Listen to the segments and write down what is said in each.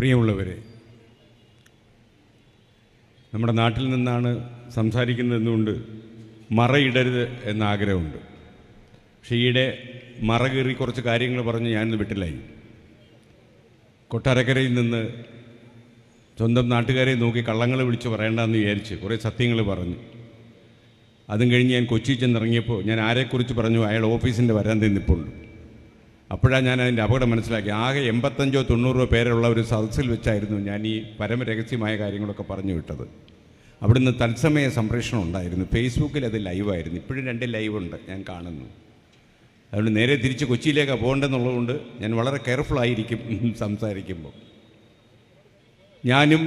പ്രിയമുള്ളവരെ, നമ്മുടെ നാട്ടിൽ നിന്നാണ് സംസാരിക്കുന്നതെന്നുകൊണ്ട് മറയിടരുത് എന്ന ആഗ്രഹമുണ്ട്. പക്ഷേ ഈയിടെ മറ കീറി കുറച്ച് കാര്യങ്ങൾ പറഞ്ഞ് ഞാനിന്ന് വിട്ടില്ലായി. കൊട്ടാരക്കരയിൽ നിന്ന് സ്വന്തം നാട്ടുകാരെ നോക്കി കള്ളങ്ങൾ വിളിച്ച് പറയേണ്ടെന്ന് വിചാരിച്ച് കുറേ സത്യങ്ങൾ പറഞ്ഞു. അതും കഴിഞ്ഞ് ഞാൻ കൊച്ചി ചെന്നിറങ്ങിയപ്പോൾ ഞാൻ ആരെക്കുറിച്ച് പറഞ്ഞു, അയാൾ ഓഫീസിൻ്റെ വരാന്തയിൽ നിൽപ്പുണ്ട്. അപ്പോഴാണ് ഞാൻ അതിൻ്റെ അപകടം മനസ്സിലാക്കി. ആകെ 85-90 പേരുള്ള ഒരു സദസ്സിൽ വെച്ചായിരുന്നു ഞാൻ ഈ പരമരഹസ്യമായ കാര്യങ്ങളൊക്കെ പറഞ്ഞു വിട്ടത്. അവിടുന്ന് തത്സമയ സംപ്രേഷണം ഉണ്ടായിരുന്നു. ഫേസ്ബുക്കിൽ അത് ലൈവായിരുന്നു. ഇപ്പോഴും 2 ലൈവുണ്ട്, ഞാൻ കാണുന്നു. അതുകൊണ്ട് നേരെ തിരിച്ച് കൊച്ചിയിലേക്കാണ് പോകേണ്ടതെന്നുള്ളതുകൊണ്ട് ഞാൻ വളരെ കെയർഫുള്ളായിരിക്കും സംസാരിക്കുമ്പോൾ. ഞാനും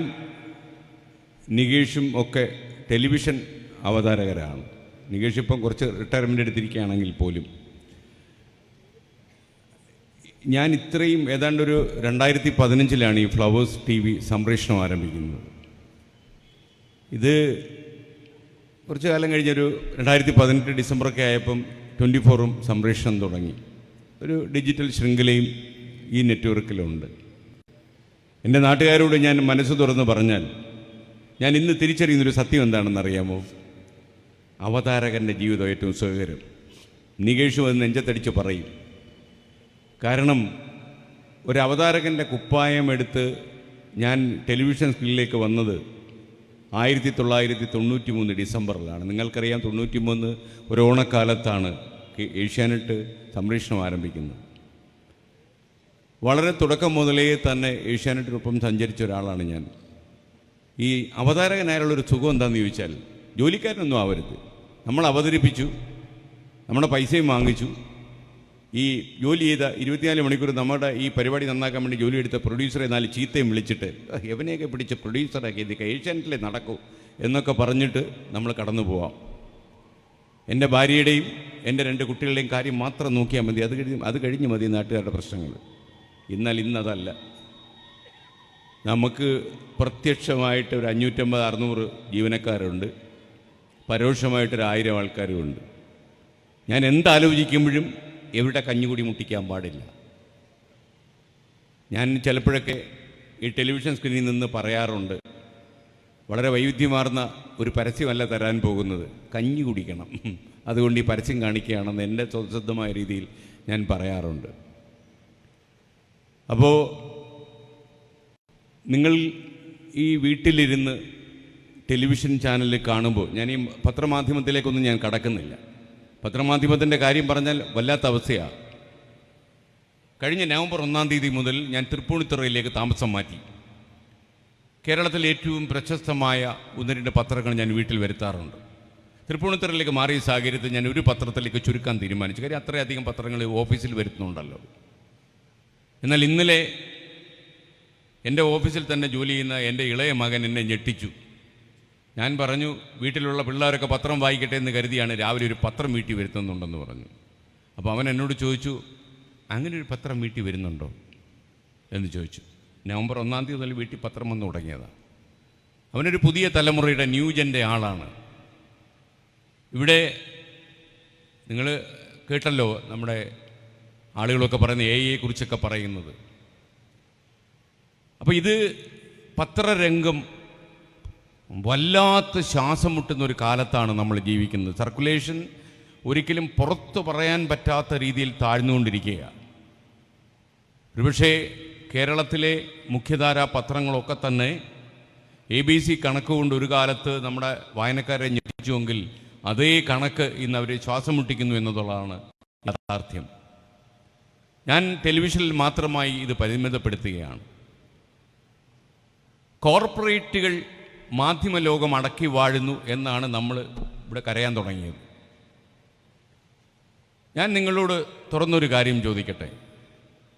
നികേഷും ഒക്കെ ടെലിവിഷൻ അവതാരകരാണ്. നികേഷ് ഇപ്പം കുറച്ച് റിട്ടയർമെൻ്റ് എടുത്തിരിക്കുകയാണെങ്കിൽ പോലും ഞാൻ ഇത്രയും ഏതാണ്ടൊരു 2015 ഈ ഫ്ലവേഴ്സ് TV സംപ്രേഷണം ആരംഭിക്കുന്നത്. ഇത് കുറച്ച് കാലം കഴിഞ്ഞൊരു 2018 ഡിസംബറൊക്കെ ആയപ്പം 24 സംപ്രേഷണം തുടങ്ങി. ഒരു ഡിജിറ്റൽ ശൃംഖലയും ഈ നെറ്റ്വർക്കിലുണ്ട്. എൻ്റെ നാട്ടുകാരോട് ഞാൻ മനസ്സ് തുറന്ന് പറഞ്ഞാൽ ഞാൻ ഇന്ന് തിരിച്ചറിയുന്നൊരു സത്യം എന്താണെന്നറിയാമോ? അവതാരകൻ്റെ ജീവിതം ഏറ്റവും സുഖകരം. നികേഷ് വന്ന് നെഞ്ചത്തടിച്ച് പറയും. കാരണം ഒരു അവതാരകൻ്റെ കുപ്പായം എടുത്ത് ഞാൻ ടെലിവിഷൻ സ്ക്രീനിലേക്ക് വന്നത് 1993 ഡിസംബറിലാണ്. നിങ്ങൾക്കറിയാം, 93 ഒരു ഓണക്കാലത്താണ് ഏഷ്യാനെറ്റ് സംപ്രേഷണം ആരംഭിക്കുന്നത്. വളരെ തുടക്കം മുതലേ തന്നെ ഏഷ്യാനെറ്റിനൊപ്പം സഞ്ചരിച്ച ഒരാളാണ് ഞാൻ. ഈ അവതാരകനായുള്ളൊരു സുഖം എന്താണെന്ന് ചോദിച്ചാൽ, ജോലിക്കാരനൊന്നും ആവരുത്. നമ്മൾ അവതരിപ്പിച്ചു, നമ്മുടെ പൈസയും വാങ്ങിച്ചു. ഈ ജോലി ചെയ്ത 24 മണിക്കൂർ നമ്മുടെ ഈ പരിപാടി നന്നാക്കാൻ വേണ്ടി ജോലി എടുത്ത പ്രൊഡ്യൂസറെ 4 ചീത്തയും വിളിച്ചിട്ട് എവനെയൊക്കെ പിടിച്ച് പ്രൊഡ്യൂസറാക്കി ഇതൊക്കെ ഏഷ്യാനെറ്റിലെ നടക്കൂ എന്നൊക്കെ പറഞ്ഞിട്ട് നമ്മൾ കടന്നു പോവാം. എൻ്റെ ഭാര്യയുടെയും എൻ്റെ 2 കുട്ടികളുടെയും കാര്യം മാത്രം നോക്കിയാൽ മതി. അത് കഴിഞ്ഞ് മതി നാട്ടുകാരുടെ പ്രശ്നങ്ങൾ. എന്നാൽ ഇന്നതല്ല. നമുക്ക് പ്രത്യക്ഷമായിട്ട് ഒരു 550-600 ജീവനക്കാരുണ്ട്, പരോക്ഷമായിട്ടൊരു 1000 ആൾക്കാരുമുണ്ട്. ഞാൻ എന്താലോചിക്കുമ്പോഴും എവിടെ കഞ്ഞുകൂടി മുട്ടിക്കാൻ പാടില്ല. ഞാൻ ചിലപ്പോഴൊക്കെ ഈ ടെലിവിഷൻ സ്ക്രീനിൽ നിന്ന് പറയാറുണ്ട്, വളരെ വൈവിധ്യമാർന്ന ഒരു പരസ്യമല്ല തരാൻ പോകുന്നത്, കഞ്ഞി കുടിക്കണം, അതുകൊണ്ട് ഈ പരസ്യം കാണിക്കുകയാണെന്ന് എൻ്റെ സ്വതസിദ്ധമായ രീതിയിൽ ഞാൻ പറയാറുണ്ട്. അപ്പോൾ നിങ്ങൾ ഈ വീട്ടിലിരുന്ന് ടെലിവിഷൻ ചാനലിൽ കാണുമ്പോൾ, ഞാൻ ഈ പത്രമാധ്യമത്തിലേക്കൊന്നും ഞാൻ കടക്കുന്നില്ല. പത്രമാധ്യമത്തിൻ്റെ കാര്യം പറഞ്ഞാൽ വല്ലാത്ത അവസ്ഥയാണ്. കഴിഞ്ഞ നവംബർ 1 മുതൽ ഞാൻ തൃപ്പൂണിത്തുറയിലേക്ക് താമസം മാറ്റി. കേരളത്തിലെ ഏറ്റവും പ്രശസ്തമായ 1-2 പത്രങ്ങൾ ഞാൻ വീട്ടിൽ വരുത്താറുണ്ട്. തൃപ്പൂണിത്തുറയിലേക്ക് മാറിയ സാഹചര്യത്തിൽ ഞാൻ ഒരു പത്രത്തിലേക്ക് ചുരുക്കാൻ തീരുമാനിച്ചു. കാര്യം അത്രയധികം പത്രങ്ങൾ ഓഫീസിൽ വരുത്തുന്നുണ്ടല്ലോ. എന്നാൽ ഇന്നലെ എൻ്റെ ഓഫീസിൽ തന്നെ ജോലി ചെയ്യുന്ന എൻ്റെ ഇളയ മകൻ എന്നെ ഞെട്ടിച്ചു. ഞാൻ പറഞ്ഞു, വീട്ടിലുള്ള പിള്ളേരൊക്കെ പത്രം വായിക്കട്ടെ എന്ന് കരുതിയാണ് രാവിലെ ഒരു പത്രം വീട്ടിൽ വരുത്തുന്നുണ്ടെന്ന് പറഞ്ഞു. അപ്പോൾ അവൻ എന്നോട് ചോദിച്ചു, അങ്ങനെ ഒരു പത്രം വീട്ടിൽ വരുന്നുണ്ടോ എന്ന് ചോദിച്ചു. നവംബർ 1 മുതൽ വീട്ടിൽ പത്രം വന്ന് തുടങ്ങിയതാണ്. അവനൊരു പുതിയ തലമുറയുടെ ന്യൂജൻ്റെ ആളാണ്. ഇവിടെ നിങ്ങൾ കേട്ടല്ലോ നമ്മുടെ ആളുകളൊക്കെ പറയുന്ന AI കുറിച്ചൊക്കെ പറയുന്നത്. അപ്പോൾ ഇത് പത്രരംഗം വല്ലാത്ത ശ്വാസം മുട്ടുന്ന ഒരു കാലത്താണ് നമ്മൾ ജീവിക്കുന്നത്. സർക്കുലേഷൻ ഒരിക്കലും പുറത്തു പറയാൻ പറ്റാത്ത രീതിയിൽ താഴ്ന്നുകൊണ്ടിരിക്കുകയാണ്. ഒരുപക്ഷേ കേരളത്തിലെ മുഖ്യധാരാ പത്രങ്ങളൊക്കെ തന്നെ ABC കണക്ക് കൊണ്ട് ഒരു കാലത്ത് നമ്മുടെ വായനക്കാരെ ഞെട്ടിച്ചുവെങ്കിൽ അതേ കണക്ക് ഇന്ന് അവരെ ശ്വാസം മുട്ടിക്കുന്നു എന്നതുള്ളതാണ് യാഥാർത്ഥ്യം. ഞാൻ ടെലിവിഷനിൽ മാത്രമായി ഇത് പരിമിതപ്പെടുത്തുകയാണ്. കോർപ്പറേറ്റുകൾ മാധ്യമലോകം അടക്കി വാഴുന്നു എന്നാണ് നമ്മൾ ഇവിടെ കരയാൻ തുടങ്ങിയത്. ഞാൻ നിങ്ങളോട് തുറന്നൊരു കാര്യം ചോദിക്കട്ടെ.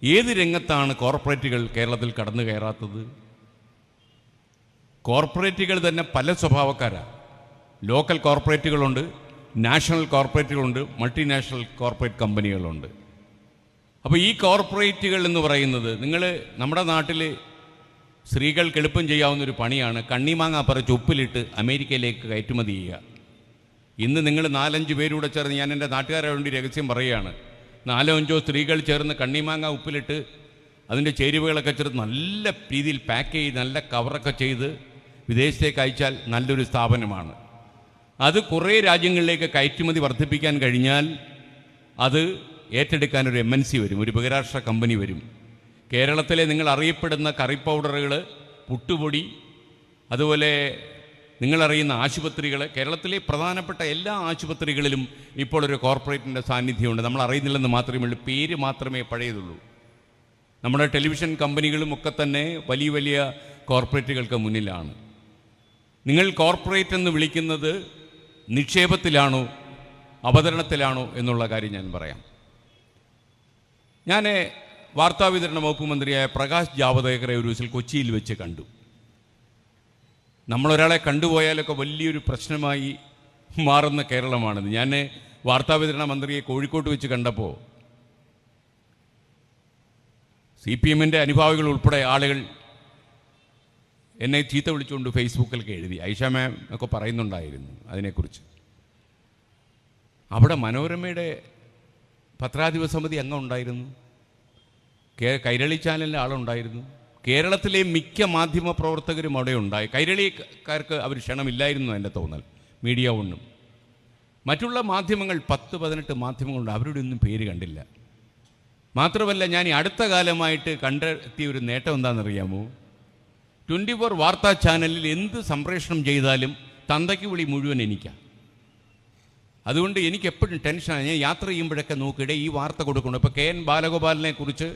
ഏത് രംഗത്താണ് കോർപ്പറേറ്റുകൾ കേരളത്തിൽ കടന്നു കയറാത്തത്? കോർപ്പറേറ്റുകൾ തന്നെ പല സ്വഭാവക്കാരാണ്. ലോക്കൽ കോർപ്പറേറ്റുകളുണ്ട്, നാഷണൽ കോർപ്പറേറ്റുകളുണ്ട്, മൾട്ടിനാഷണൽ കോർപ്പറേറ്റ് കമ്പനികളുണ്ട്. അപ്പോൾ ഈ കോർപ്പറേറ്റുകൾ എന്ന് പറയുന്നത്, നിങ്ങൾ നമ്മുടെ നാട്ടിൽ സ്ത്രീകൾക്ക് എളുപ്പം ചെയ്യാവുന്നൊരു പണിയാണ് കണ്ണിമാങ്ങ പറിച്ച് ഉപ്പിലിട്ട് അമേരിക്കയിലേക്ക് കയറ്റുമതി ചെയ്യുക. ഇന്ന് നിങ്ങൾ 4-5 പേരൂടെ ചേർന്ന്, ഞാൻ എൻ്റെ നാട്ടുകാരെ വേണ്ടി രഹസ്യം പറയുകയാണ്, 4-5 സ്ത്രീകൾ ചേർന്ന് കണ്ണിമാങ്ങ ഉപ്പിലിട്ട് അതിൻ്റെ ചേരുവകളൊക്കെ ചേർത്ത് നല്ല രീതിയിൽ പാക്ക് ചെയ്ത് നല്ല കവറൊക്കെ ചെയ്ത് വിദേശത്തേക്ക് അയച്ചാൽ നല്ലൊരു സ്ഥാപനമാണ്. അത് കുറേ രാജ്യങ്ങളിലേക്ക് കയറ്റുമതി വർദ്ധിപ്പിക്കാൻ കഴിഞ്ഞാൽ അത് ഏറ്റെടുക്കാനൊരു MNC വരും, ഒരു ബഹിരാഷ്ട്ര കമ്പനി വരും. കേരളത്തിലെ നിങ്ങൾ അറിയപ്പെടുന്ന കറി പൗഡറുകൾ, പുട്ടുപൊടി, അതുപോലെ നിങ്ങളറിയുന്ന ആശുപത്രികൾ, കേരളത്തിലെ പ്രധാനപ്പെട്ട എല്ലാ ആശുപത്രികളിലും ഇപ്പോൾ ഒരു കോർപ്പറേറ്റിൻ്റെ സാന്നിധ്യമുണ്ട്. നമ്മൾ അറിയുന്നില്ലെന്ന് മാത്രമേ ഉള്ളൂ, പേര് മാത്രമേ പഴയതുള്ളൂ. നമ്മുടെ ടെലിവിഷൻ കമ്പനികളും ഒക്കെ തന്നെ വലിയ വലിയ കോർപ്പറേറ്റുകൾക്ക് മുന്നിലാണ്. നിങ്ങൾ കോർപ്പറേറ്റ് എന്ന് വിളിക്കുന്നത് നിക്ഷേപത്തിലാണോ അവതരണത്തിലാണോ എന്നുള്ള കാര്യം ഞാൻ പറയാം. ഞാൻ വാർത്താവിതരണ വകുപ്പ് മന്ത്രിയായ പ്രകാശ് ജാവദേക്കറെ ഒരു ദിവസം കൊച്ചിയിൽ വെച്ച് കണ്ടു. നമ്മളൊരാളെ കണ്ടുപോയാലൊക്കെ വലിയൊരു പ്രശ്നമായി മാറുന്ന കേരളമാണിത്. ഞാൻ വാർത്താവിതരണ മന്ത്രിയെ കോഴിക്കോട്ട് വെച്ച് കണ്ടപ്പോൾ CPMൻ്റെ അനുഭാവികൾ ഉൾപ്പെടെ ആളുകൾ എന്നെ ചീത്ത വിളിച്ചുകൊണ്ട് ഫേസ്ബുക്കിലൊക്കെ എഴുതി. ഐഷ മാം ഒക്കെ പറയുന്നുണ്ടായിരുന്നു അതിനെക്കുറിച്ച്. അവിടെ മനോരമയുടെ പത്രാധിപ സമിതി അംഗം ഉണ്ടായിരുന്നു, കൈരളി ചാനലിൻ്റെ ആളുണ്ടായിരുന്നു, കേരളത്തിലെ മിക്ക മാധ്യമ പ്രവർത്തകരും അവിടെ ഉണ്ടായി. കൈരളിക്കാർക്ക് അവർ ക്ഷണമില്ലായിരുന്നു എൻ്റെ തോന്നൽ, മീഡിയ ഒന്നും. മറ്റുള്ള മാധ്യമങ്ങൾ 10-18 മാധ്യമങ്ങളുണ്ട്, അവരുടെ ഒന്നും പേര് കണ്ടില്ല. മാത്രമല്ല, ഞാൻ ഈ അടുത്ത കാലമായിട്ട് കണ്ടെത്തിയ ഒരു നേട്ടം എന്താണെന്നറിയാമോ? 24 വാർത്താ ചാനലിൽ എന്ത് സംപ്രേഷണം ചെയ്താലും തന്തയ്ക്ക് വിളി മുഴുവൻ എനിക്കാണ്. അതുകൊണ്ട് എനിക്ക് എപ്പോഴും ടെൻഷനാണ്. ഞാൻ യാത്ര ചെയ്യുമ്പോഴൊക്കെ നോക്കിയിടെ ഈ വാർത്ത കൊടുക്കണം. ഇപ്പോൾ KN ബാലഗോപാലിനെ കുറിച്ച്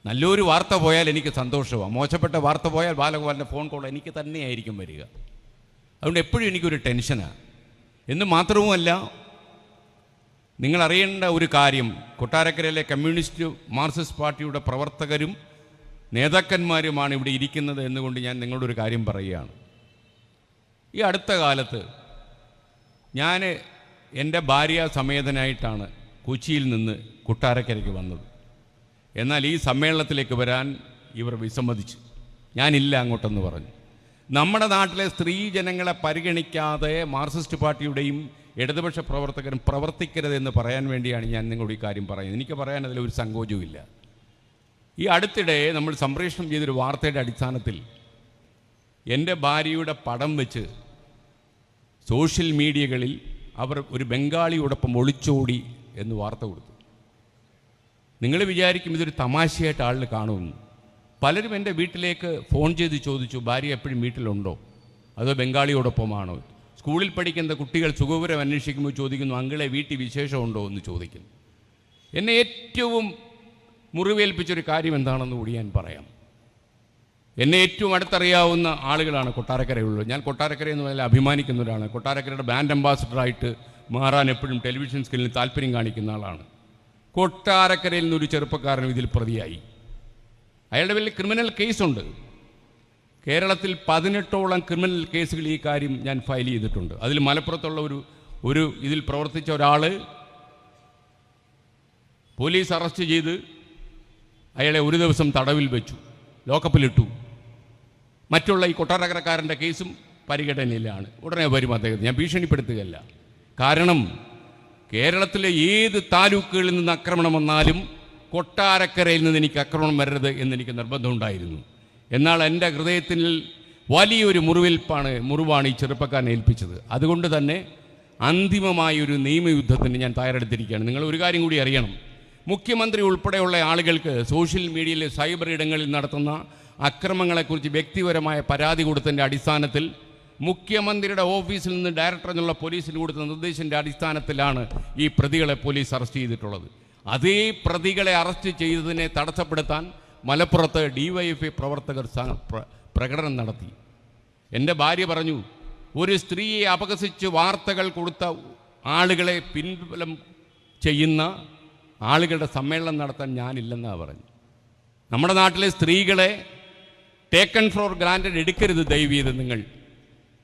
നല്ലൊരു വാർത്ത പോയാൽ എനിക്ക് സന്തോഷമാണ്, മോശപ്പെട്ട വാർത്ത പോയാൽ ബാലഗോപാലിൻ്റെ ഫോൺ കോൾ എനിക്ക് തന്നെയായിരിക്കും വരിക. അതുകൊണ്ട് എപ്പോഴും എനിക്കൊരു ടെൻഷനാണ്. എന്ന് മാത്രവുമല്ല, നിങ്ങൾ അറിയേണ്ട ഒരു കാര്യം, കൊട്ടാരക്കരയിലെ കമ്മ്യൂണിസ്റ്റ് മാർക്സിസ്റ്റ് പാർട്ടിയുടെ പ്രവർത്തകരും നേതാക്കന്മാരുമാണ് ഇവിടെ ഇരിക്കുന്നത് എന്നുകൊണ്ട് ഞാൻ നിങ്ങളോടൊരു കാര്യം പറയുകയാണ്. ഈ അടുത്ത കാലത്ത് ഞാൻ എൻ്റെ ഭാര്യ സമേതനായിട്ടാണ് കൊച്ചിയിൽ നിന്ന് കൊട്ടാരക്കരയ്ക്ക് വന്നത്. എന്നാൽ ഈ സമ്മേളനത്തിലേക്ക് വരാൻ ഇവർ വിസമ്മതിച്ചു. ഞാനില്ല അങ്ങോട്ടെന്ന് പറഞ്ഞു. നമ്മുടെ നാട്ടിലെ സ്ത്രീ ജനങ്ങളെ പരിഗണിക്കാതെ മാർക്സിസ്റ്റ് പാർട്ടിയുടെയും ഇടതുപക്ഷ പ്രവർത്തകരും പ്രവർത്തിക്കരുതെന്ന് പറയാൻ വേണ്ടിയാണ് ഞാൻ നിങ്ങളോട് ഈ കാര്യം പറയുന്നത്. എനിക്ക് പറയാൻ അതിലൊരു സങ്കോചവുമില്ല. ഈ അടുത്തിടെ നമ്മൾ സംപ്രേഷണം ചെയ്തൊരു വാർത്തയുടെ അടിസ്ഥാനത്തിൽ എൻ്റെ ഭാര്യയുടെ പടം വെച്ച് സോഷ്യൽ മീഡിയകളിൽ അവർ ഒരു ബംഗാളിയോടൊപ്പം ഒളിച്ചോടി എന്ന് വാർത്ത കൊടുത്തു. നിങ്ങൾ വിചാരിക്കും ഇതൊരു തമാശയായിട്ട് ആളിൽ കാണുമെന്ന്. പലരും എൻ്റെ വീട്ടിലേക്ക് ഫോൺ ചെയ്ത് ചോദിച്ചു, ഭാര്യ എപ്പോഴും വീട്ടിലുണ്ടോ, അതോ ബംഗാളിയോടൊപ്പമാണോ? സ്കൂളിൽ പഠിക്കുന്ന കുട്ടികൾ സുഖവിവരം അന്വേഷിക്കുമ്പോൾ ചോദിക്കുന്നു, അങ്കിളെ വീട്ടിൽ വിശേഷമുണ്ടോ എന്ന് ചോദിക്കുന്നു. എന്നെ ഏറ്റവും മുറിവേൽപ്പിച്ചൊരു കാര്യം എന്താണെന്ന് കൂടി ഞാൻ പറയാം. എന്നെ ഏറ്റവും അടുത്തറിയാവുന്ന ആളുകളാണ് കൊട്ടാരക്കരയുള്ളത്. ഞാൻ കൊട്ടാരക്കര എന്ന് പറഞ്ഞാൽ അഭിമാനിക്കുന്ന ഒരാളാണ്. കൊട്ടാരക്കരയുടെ ബ്രാൻഡ് അംബാസിഡറായിട്ട് മാറാൻ എപ്പോഴും ടെലിവിഷൻ സ്ക്രീനിൽ താല്പര്യം കാണിക്കുന്ന ആളാണ്. കൊട്ടാരക്കരയിൽ നിന്നൊരു ചെറുപ്പക്കാരനും ഇതിൽ പ്രതിയായി. അയാളുടെ വലിയ ക്രിമിനൽ കേസുണ്ട്. കേരളത്തിൽ 18ഓളം ക്രിമിനൽ കേസുകൾ ഈ കാര്യം ഞാൻ ഫയൽ ചെയ്തിട്ടുണ്ട്. അതിൽ മലപ്പുറത്തുള്ള ഒരു ഇതിൽ പ്രവർത്തിച്ച ഒരാൾ പോലീസ് അറസ്റ്റ് ചെയ്ത് അയാളെ ഒരു ദിവസം തടവിൽ വെച്ചു, ലോക്കപ്പിലിട്ടു. മറ്റുള്ള ഈ കൊട്ടാരക്കരക്കാരൻ്റെ കേസും പരിഗണനയിലാണ്. ഉടനെ വരും അദ്ദേഹം. ഞാൻ ഭീഷണിപ്പെടുത്തുകയല്ല. കാരണം കേരളത്തിലെ ഏത് താലൂക്കുകളിൽ നിന്ന് ആക്രമണം വന്നാലും കൊട്ടാരക്കരയിൽ നിന്ന് എനിക്ക് ആക്രമണം വരരുത് എന്നെനിക്ക് നിർബന്ധമുണ്ടായിരുന്നു. എന്നാൽ എൻ്റെ ഹൃദയത്തിൽ വലിയൊരു മുറിവാണ് ഈ ചെറുപ്പക്കാരനെ ഏൽപ്പിച്ചത്. അതുകൊണ്ട് തന്നെ അന്തിമമായൊരു നിയമയുദ്ധത്തിന് ഞാൻ തയ്യാറെടുത്തിരിക്കുകയാണ്. നിങ്ങൾ ഒരു കാര്യം കൂടി അറിയണം. മുഖ്യമന്ത്രി ഉൾപ്പെടെയുള്ള ആളുകൾക്ക് സോഷ്യൽ മീഡിയയിലെ സൈബർ ഇടങ്ങളിൽ നടത്തുന്ന അക്രമങ്ങളെക്കുറിച്ച് വ്യക്തിപരമായ പരാതി കൊടുത്തതിൻ്റെ അടിസ്ഥാനത്തിൽ മുഖ്യമന്ത്രിയുടെ ഓഫീസിൽ നിന്ന് ഡയറക്ടർ എന്നുള്ള പോലീസിന് കൊടുത്ത നിർദ്ദേശത്തിൻ്റെ അടിസ്ഥാനത്തിലാണ് ഈ പ്രതികളെ പോലീസ് അറസ്റ്റ് ചെയ്തിട്ടുള്ളത്. അതേ പ്രതികളെ അറസ്റ്റ് ചെയ്തതിനെ തടസ്സപ്പെടുത്താൻ മലപ്പുറത്ത് DYFI പ്രവർത്തകർ പ്രകടനം നടത്തി. എൻ്റെ ഭാര്യ പറഞ്ഞു, ഒരു സ്ത്രീയെ അപഹസിച്ച് വാർത്തകൾ കൊടുത്ത ആളുകളെ പിൻബലം ചെയ്യുന്ന ആളുകളുടെ സമ്മേളനം നടത്താൻ ഞാനില്ലെന്നാണ് പറഞ്ഞു. നമ്മുടെ നാട്ടിലെ സ്ത്രീകളെ ടേക്കൺ ഫോർ ഗ്രാൻറ്റഡ് എടുക്കരുത് ദയവീത്. നിങ്ങൾ